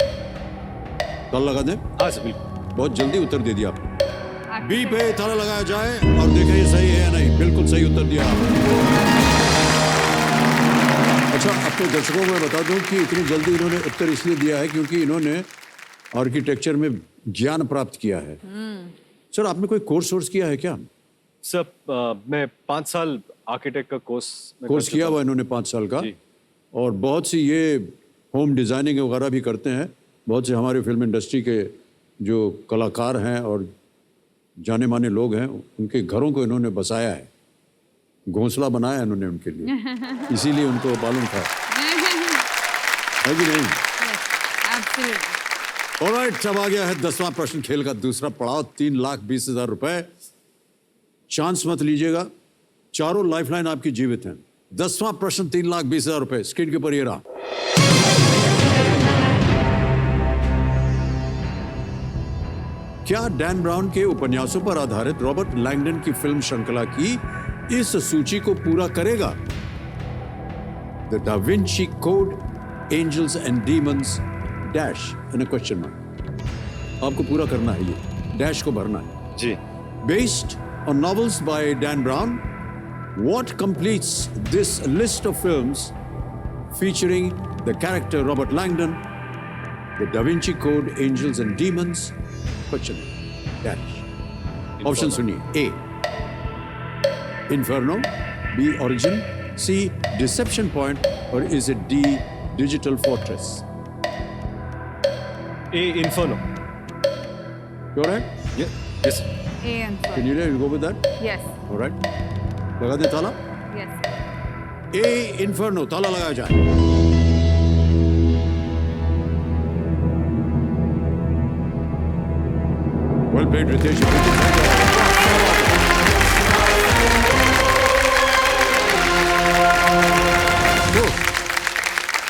ताला लगा दें। हाँ सर बिल्कुल। बहुत जल्दी उत्तर दे दिया आपने। बी पे ताला लगाया जाए और देखें ये सही है या नहीं। बिल्कुल सही उत्तर दिया आपने। अच्छा, अपने दर्शकों को मैं बता दूं कि इतनी जल्दी इन्होंने उत्तर इसलिए दिया है क्योंकि इन्होंने आर्किटेक्चर में ज्ञान प्राप्त किया है। सर आपने कोई कोर्स किया है क्या? सर मैं 5 साल आर्किटेक्ट का कोर्स किया हुआ इन्होंने 5 साल का। और बहुत सी ये होम डिजाइनिंग वगैरह भी करते हैं। बहुत से हमारे फिल्म इंडस्ट्री के जो कलाकार हैं और जाने माने लोग हैं उनके घरों को इन्होंने बसाया है, घोंसला बनाया इन्होंने उनके लिए। इसीलिए उनको मालूम था, है कि नहीं? ऑलराइट, अब आ गया है 10वां प्रश्न खेल का दूसरा पड़ाव। 3,20,000 रुपए। चांस मत लीजिएगा, चारों लाइफलाइन आपकी जीवित हैं। 10वां प्रश्न 3,20,000 रुपए स्क्रीन के ऊपर ये रहा। क्या डैन ब्राउन के उपन्यासों पर आधारित रॉबर्ट लैंगडन की फिल्म श्रृंखला की इस सूची को पूरा करेगा? The Da Vinci Code, Angels and Demons, dash in a question mark. आपको पूरा करना है, ये डैश को भरना है। जी। Based on novels by Dan Brown, what completes this list of films featuring the character Robert Langdon, The Da Vinci Code, Angels and Demons? Question dash. Option सुनिए। A Inferno, B Origin, C Deception Point or is it D Digital Fortress? A Inferno. You alright? Yes. A and Can you go with that? yes, Alright. लगा दे ताला। yes. A Inferno ताला लगाया जाए। Well played Ritesh.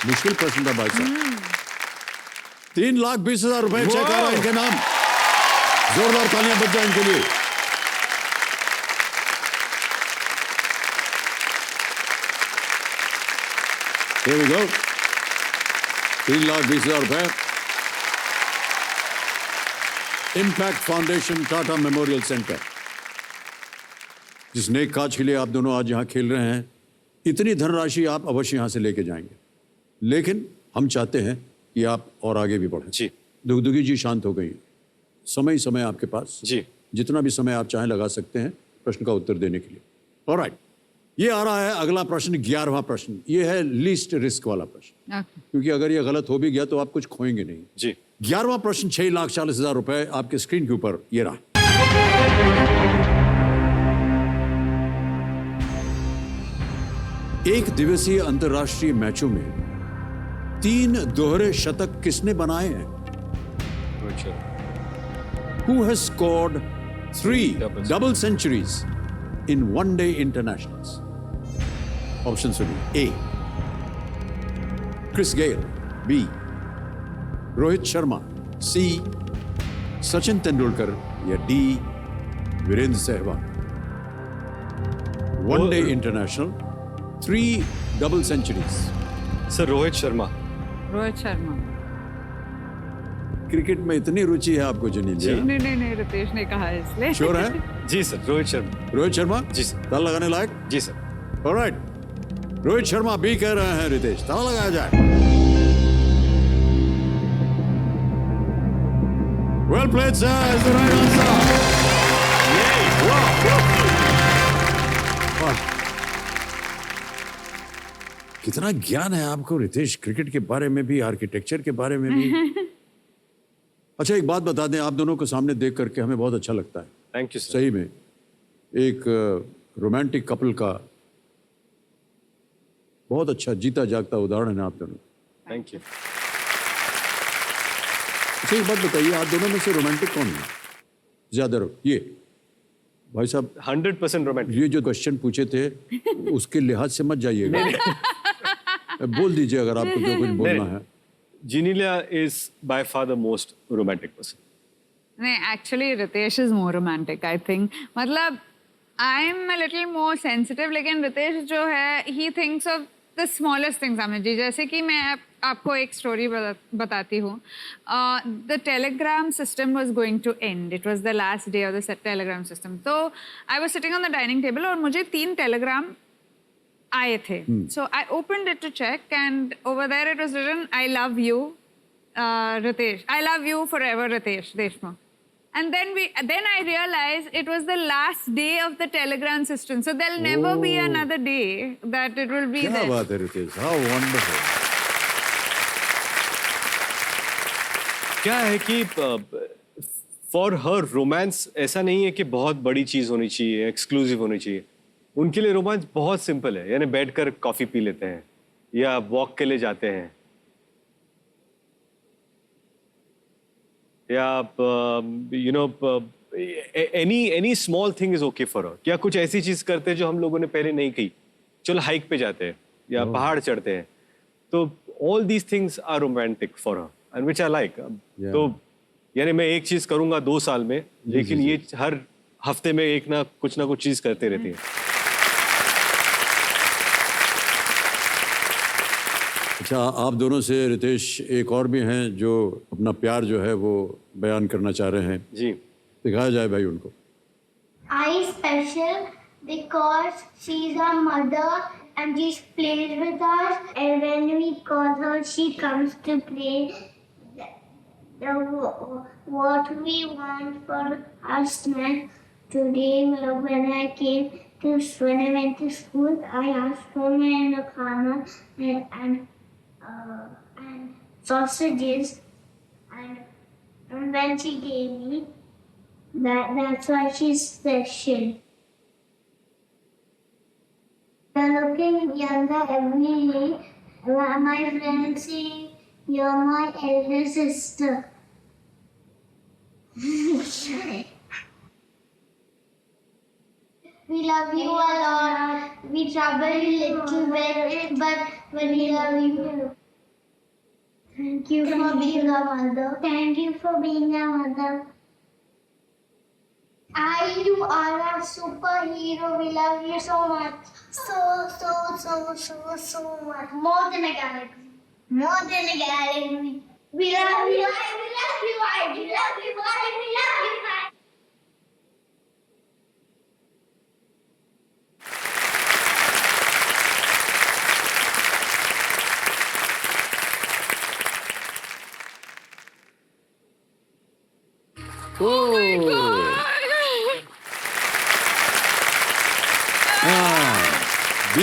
मुश्किल प्रश्न था भाई साहब। 3,20,000 रुपए चेक आ रहा है इनके नाम। जोरदार तालियां बज जाए इनके लिए। Here we go. 3,20,000 रुपए। Impact foundation Tata memorial centre, जिस नेक काज के लिए आप दोनों आज यहाँ खेल रहे हैं, इतनी धनराशि आप अवश्य यहाँ से लेके जाएंगे। लेकिन हम चाहते हैं कि आप और आगे भी बढ़ें। जी। दुगदुगी जी शांत हो गई। समय आपके पास। जी। जितना भी समय आप चाहें लगा सकते हैं प्रश्न का उत्तर देने के लिए। ऑलराइट, ये आ रहा है अगला प्रश्न, 11वां प्रश्न। ये है लीस्ट रिस्क वाला प्रश्न, Okay. क्योंकि अगर ये गलत हो भी गया तो आप कुछ खोएंगे नहीं। जी 11वां प्रश्न, 6,40,000 रुपए आपके स्क्रीन के ऊपर ये रहा। एक दिवसीय अंतर्राष्ट्रीय मैचों में 3 दोहरे शतक किसने बनाए हैं? Rohit Sharma. Who has scored 3 double centuries in one-day internationals? Option सुनिए। A. Chris Gayle, B. Rohit Sharma, C. Sachin Tendulkar या D. Virender Sehwag. One-day international, 3 double centuries. Sir Rohit Sharma. Rohit Sharma. Cricket में इतनी रुचि है आपको जनीलिया? नहीं, रितेश ने कहा है इसलिए। श्योर है? जी सर, रोहित शर्मा। रोहित शर्मा? जी सर। ताला लगाने लायक? जी सर। ऑलराइट, रोहित शर्मा भी कह रहे हैं रितेश, ताला लगाया जाए। Well played sir, is the right answer. कितना ज्ञान है आपको रितेश, क्रिकेट के बारे में भी, आर्किटेक्चर के बारे में भी। अच्छा एक बात बता दें, आप दोनों को सामने देख करके हमें बहुत अच्छा लगता है। Thank you sir. सही में एक रोमांटिक कपल का बहुत अच्छा जीता जागता उदाहरण है आप दोनों। Thank you. अच्छा एक बात बताइए, आप दोनों में से रोमांटिक कौन है ज्यादा? ये भाई साहब 100% रोमांटिक। ये जो क्वेश्चन पूछे थे उसके लिहाज से मत जाइएगा, बोल दीजिए अगर आपको जो कुछ बोलना है। Genelia is by far the most romantic person. नहीं, actually Ritesh is more romantic, I think. मतलब I'm a little more sensitive, लेकिन रितेश जो है he thinks of the smallest things, Amit ji. जैसे कि मैं आपको एक स्टोरी बताती हूँ। The telegram system was going to end. It was the last day of the telegram system. तो I was sitting on the dining table और मुझे 3 telegram आए थे। So I opened it to check and over there it was written, I love you, Ritesh. I love you forever, Ritesh Deshmukh. And then I realized it was the last day of the telegram system. So there'll never be another day that it will be क्या there. बात है Ritesh, how wonderful. क्या है कि for her romance ऐसा नहीं है कि बहुत बड़ी चीज होनी चाहिए, एक्सक्लूसिव होनी चाहिए। उनके लिए रोमांस बहुत सिंपल है, यानी बैठकर कॉफी पी लेते हैं या वॉक के लिए जाते हैं या you know any small thing is okay for her. या कुछ ऐसी चीज करते हैं जो हम लोगों ने पहले नहीं की, चलो हाइक पे जाते हैं या पहाड़ चढ़ते हैं, तो all these things are romantic for her and which I like. तो यानी मैं एक चीज करूंगा 2 साल में, लेकिन ये हर हफ्ते में एक ना कुछ चीज करते रहती है। अच्छा आप दोनों से रितेश एक और भी हैं जो अपना प्यार जो है वो बयान करना चाह रहे हैं। जी दिखाया जाए भाई उनको। I special because she's our mother and she plays with us, and when we call her she comes to play. What we want for our snack today, when I went to school, I asked for my khana and sausages, and when she gave me, that's why she's special. You're looking younger every day. My friends say you're my elder sister. We love you a lot. We travel a little bit, but we love you. Thank you for being our mother. Thank you for being our mother. You are a superhero. We love you so much. So much. More than a galaxy. More than a galaxy. We love you. We love you. We love you. We love you.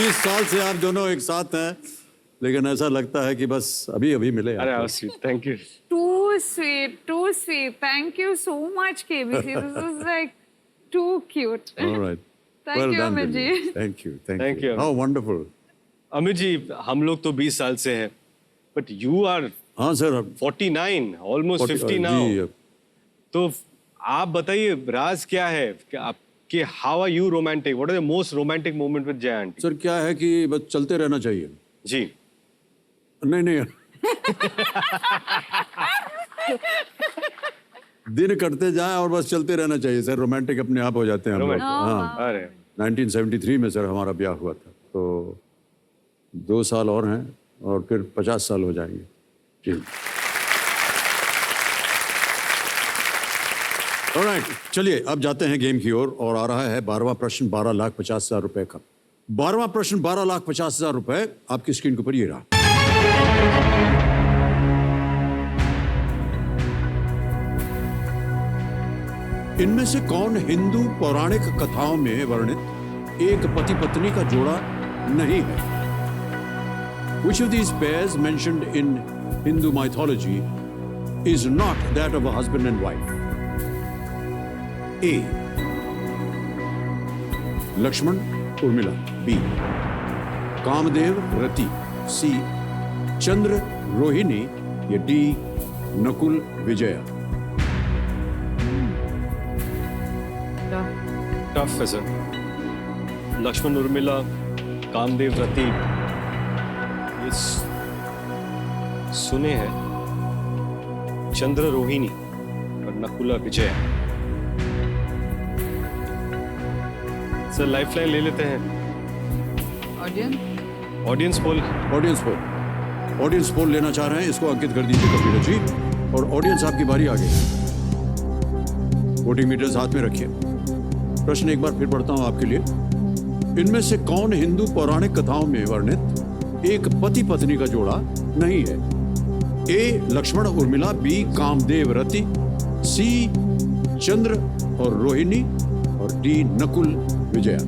20 साल से आप दोनों एक साथ हैं, लेकिन ऐसा लगता है कि बस अभी अभी मिले। अरे thank you. Too sweet, too sweet. Thank you so much, KBC. This is like too cute. All right. Thank Well you, done, Amit ji. Dilip. Thank you. Thank you. How wonderful. Amit ji, हम लोग तो 20 साल से हैं, but you are हाँ sir, 49, almost 50 now. जी, तो आप बताइए राज क्या है कि आपके how are you romantic, what are the most romantic moment with Jay aunty? Sir क्या है कि बस चलते रहना चाहिए। जी नहीं दिन कटते जाए और बस चलते रहना चाहिए सर, रोमांटिक अपने आप हो जाते हैं हम लोग। हाँ, अरे 1973 में सर हमारा ब्याह हुआ था, तो 2 साल और हैं और फिर 50 साल हो जाएंगे। जी ऑलराइट, चलिए अब जाते हैं गेम की ओर और आ रहा है 12वां प्रश्न 12,50,000 रुपए का। 12वां प्रश्न 12,50,000 रुपए आपकी स्क्रीन के ऊपर ये रहा। इनमें से कौन हिंदू पौराणिक कथाओं में वर्णित एक पति पत्नी का जोड़ा नहीं है? Which of these pairs mentioned in Hindu mythology is not that of a husband and wife? A. Lakshman Urmila. B. Kamdev Rati. C. Chandra Rohini. या D. Nakul Vijaya. टफ है सर। लक्ष्मण उर्मिला, कामदेव रति, ये सुने हैं। चंद्र रोहिणी और नकुला विजय। सर लाइफलाइन ले लेते हैं। Audience poll. Audience poll लेना चाह रहे हैं, इसको अंकित कर दीजिए कंप्यूटर जी। और ऑडियंस आपकी बारी आ गई। वोटिंग मीटर्स हाथ में रखिए। प्रश्न एक बार फिर पढ़ता हूं आपके लिए। इनमें से कौन हिंदू पौराणिक कथाओं में वर्णित एक पति पत्नी का जोड़ा नहीं है? ए. लक्ष्मण उर्मिला, बी. कामदेव रति, सी. चंद्र और रोहिणी और डी. नकुल विजया।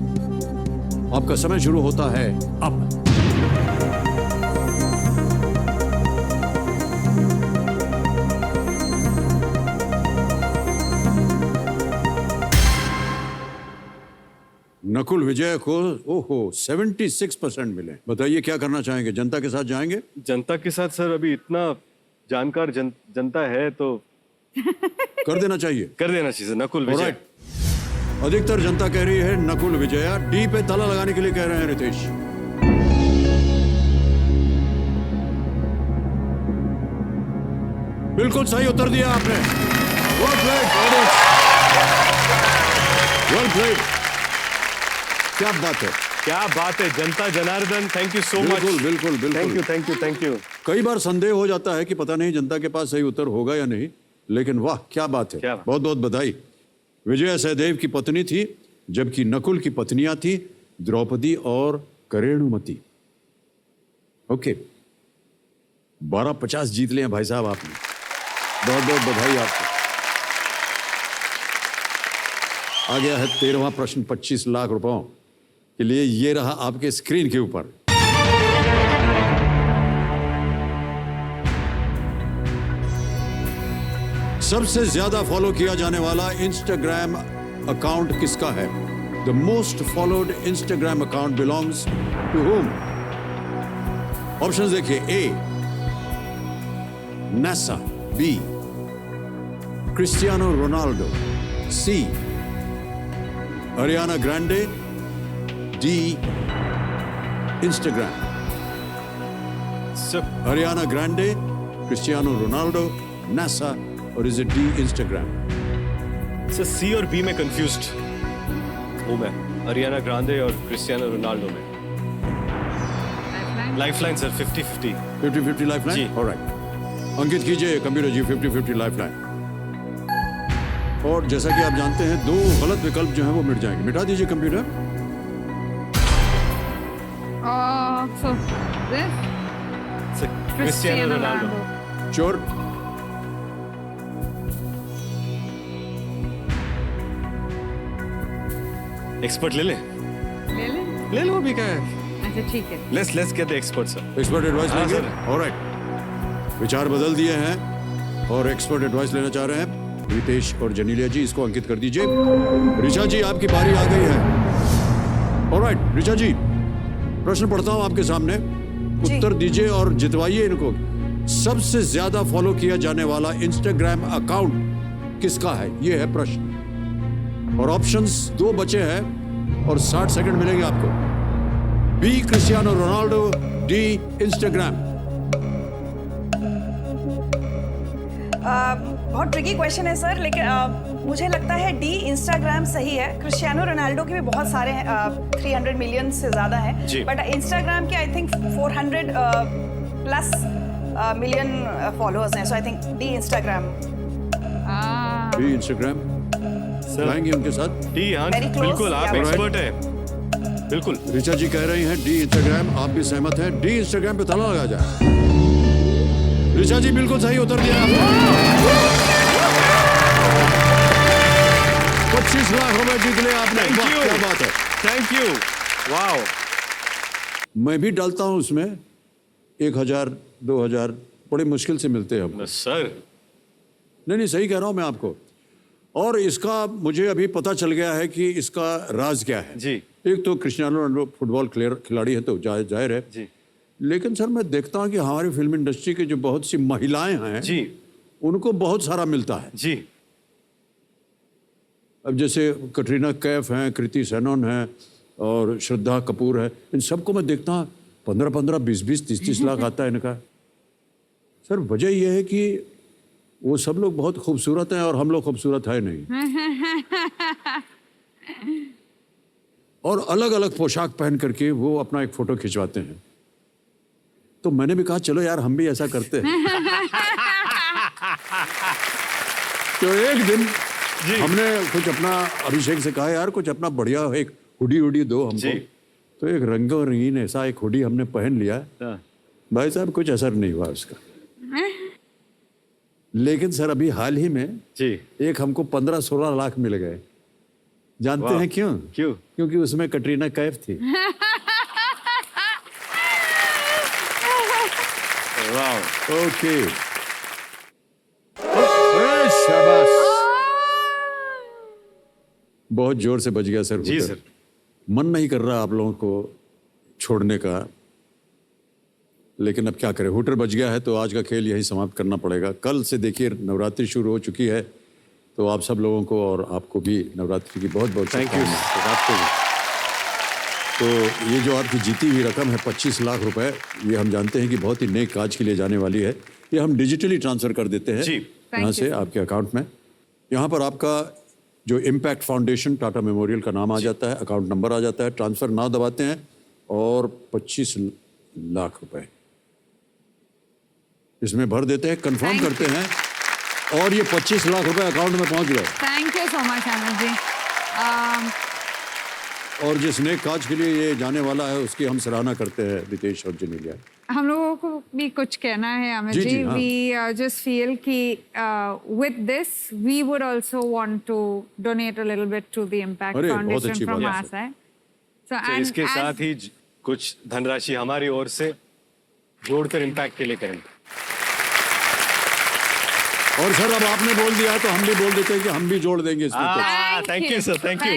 आपका समय शुरू होता है अब। नकुल विजय को 76% मिले। बताइए क्या करना चाहेंगे? जनता के साथ जाएंगे? जनता के साथ सर, अभी इतना जानकार जनता है तो कर देना चाहिए। कर देना चाहिए सर, नकुल विजय। Alright. अधिकतर जनता कह रही है नकुल विजया। डी पे ताला लगाने के लिए कह रहे हैं रितेश। बिल्कुल सही उत्तर दिया आपने। Well played, audience. Well played. क्या बात है, क्या बात है जनता Janardan, thank you so much. बिल्कुल थैंक यू। कई बार संदेह हो जाता है कि पता नहीं जनता के पास सही उत्तर होगा या नहीं, लेकिन वाह क्या बात है, बहुत बहुत बधाई। विजया सहदेव की पत्नी थी, जबकि नकुल की पत्नियां थी द्रौपदी और करेणुमति। ओके, 12,50 जीत लिया भाई साहब आपने, बहुत बहुत बधाई आपको। आ गया है 13वां प्रश्न 25 लाख रुपयों के लिए। ये रहा आपके स्क्रीन के ऊपर। सबसे ज्यादा फॉलो किया जाने वाला इंस्टाग्राम अकाउंट किसका है? The most followed Instagram account belongs to whom? Option देखिए। A. NASA, B. Cristiano Ronaldo, C. Ariana Grande, D. Instagram. Ariana Grande, Cristiano Ronaldo, NASA और is it D. Instagram? Sir C और B में confused हूँ मैं, Ariana Grande और Cristiano Ronaldo में। Lifeline sir 50-50। 50-50 lifeline? Alright, अंकित कीजिए computer जी 50-50 lifeline. और जैसा कि आप जानते हैं 2 गलत विकल्प जो हैं वो मिट जाएंगे। मिटा दीजिए computer. So this Cristiano Ronaldo. Sure? Expert ले ले ले ले। ले लो, अभी क्या है। से ठीक है। Let's get the expert, sir. Expert advice हाँ, लेंगे? सर। ऑलराइट, विचार बदल दिए हैं और एक्सपर्ट एडवाइस लेना चाह रहे हैं रितेश और जनीलिया जी। इसको अंकित कर दीजिए। ऋचा जी, आपकी बारी आ गई है। ऑलराइट ऋचा जी, प्रश्न पढ़ता हूं आपके सामने, उत्तर दीजिए और जितवाइए इनको। सबसे ज्यादा फॉलो किया जाने वाला इंस्टाग्राम अकाउंट किसका है? ये है प्रश्न और ऑप्शंस 2 बचे हैं और 60 सेकंड मिलेंगे आपको। B Cristiano Ronaldo, D Instagram. बहुत ट्रिकी क्वेश्चन है सर, लेकिन मुझे लगता है डी इंस्टाग्राम सही है। क्रिस्टियानो रोनाल्डो के भी बहुत सारे हैं, 300 मिलियन से ज़्यादा जी। हैं, बट इंस्टाग्राम के I think 400 plus million followers हैं, so I think D Instagram. B Instagram जाएंगे उनके साथ। डी, हाँ Very close, बिल्कुल, आप yeah. एक्सपर्ट है। बिल्कुल। ऋचा जी कह रही हैं डी इंस्टाग्राम, आप भी सहमत हैं? डी इंस्टाग्राम पे ताला लगा जाए। ऋचा जी बिल्कुल सही उत्तर दिया आपने। 25 लाख रुपए जीत लिया आपने। Thank वाह, you. क्या बात है। Thank you. Wow. मैं भी डालता हूं उसमें 1000 2000 बड़ी मुश्किल से मिलते हैं हमको। सर, नहीं सही कह रहा हूं मैं आपको। और इसका मुझे अभी पता चल गया है कि इसका राज क्या है। जी। एक तो क्रिस्टियानो रोनाल्डो फुटबॉल खिलाड़ी है तो जाहिर है जी। लेकिन सर मैं देखता हूं कि हमारी फिल्म इंडस्ट्री की जो बहुत सी महिलाएं हैं जी, उनको बहुत सारा मिलता है। जी। अब जैसे कटरीना कैफ हैं, कृति सेनन हैं और श्रद्धा कपूर है, इन सबको मैं देखता हूँ 15-15, 20-20, 30-30 लाख आता है इनका। सर वजह यह है कि वो सब लोग बहुत खूबसूरत हैं और हम लोग खूबसूरत है नहीं। और अलग अलग पोशाक पहन करके वो अपना एक फोटो खिंचवाते हैं। तो मैंने भी कहा चलो यार हम भी ऐसा करते हैं। तो एक दिन हमने कुछ अपना अभिषेक से कहा यार कुछ अपना बढ़िया एक हुडी दो हमको। तो एक रंगो रंगीन ऐसा एक हुडी हमने पहन लिया। भाई साहब कुछ असर नहीं हुआ उसका। लेकिन सर अभी हाल ही में एक हमको 15-16 लाख मिल गए। जानते हैं क्यों? क्योंकि उसमें कटरीना कैफ थी। ओके, शाबाश, बहुत जोर से बज गया सर। जी सर। मन नहीं कर रहा आप लोगों को छोड़ने का, लेकिन अब क्या करें, हुटर बज गया है तो आज का खेल यही समाप्त करना पड़ेगा। कल से देखिए नवरात्रि शुरू हो चुकी है, तो आप सब लोगों को और आपको भी नवरात्रि की बहुत बहुत थैंक यू। आपको भी। तो ये जो आपकी जीती हुई रकम है 25 लाख रुपए, ये हम जानते हैं कि बहुत ही नेक काज के लिए जाने वाली है। ये हम डिजिटली ट्रांसफर कर देते हैं यहाँ से आपके अकाउंट में। यहाँ पर आपका जो इम्पैक्ट फाउंडेशन टाटा मेमोरियल का नाम आ जाता है, अकाउंट नंबर आ जाता है, ट्रांसफर नाउ दबाते हैं और 25 लाख रुपए इसमें भर देते हैं, कंफर्म करते हैं और ये 25 लाख रुपए अकाउंट में पहुंच गए। Thank you so much Anand ji. और जिस नेक काज के लिए ये जाने वाला है उसकी हम सराहना करते हैं रितेश और जनीलिया। हम लोगों को भी कुछ कहना है Amit ji. We just feel कि with this we would also want to donate a little bit to the impact foundation from our side. तो इसके साथ ही कुछ धनराशि हमारी ओर से जोड़कर इम्पैक्ट के लिए करेंगे। और सर अब आपने बोल दिया तो हम भी बोल देते हैं कि हम भी जोड़ देंगे इसमें। Thank you sir, thank you.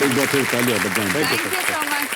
एक बार फिर तालियां बजाएं। Thank you so much.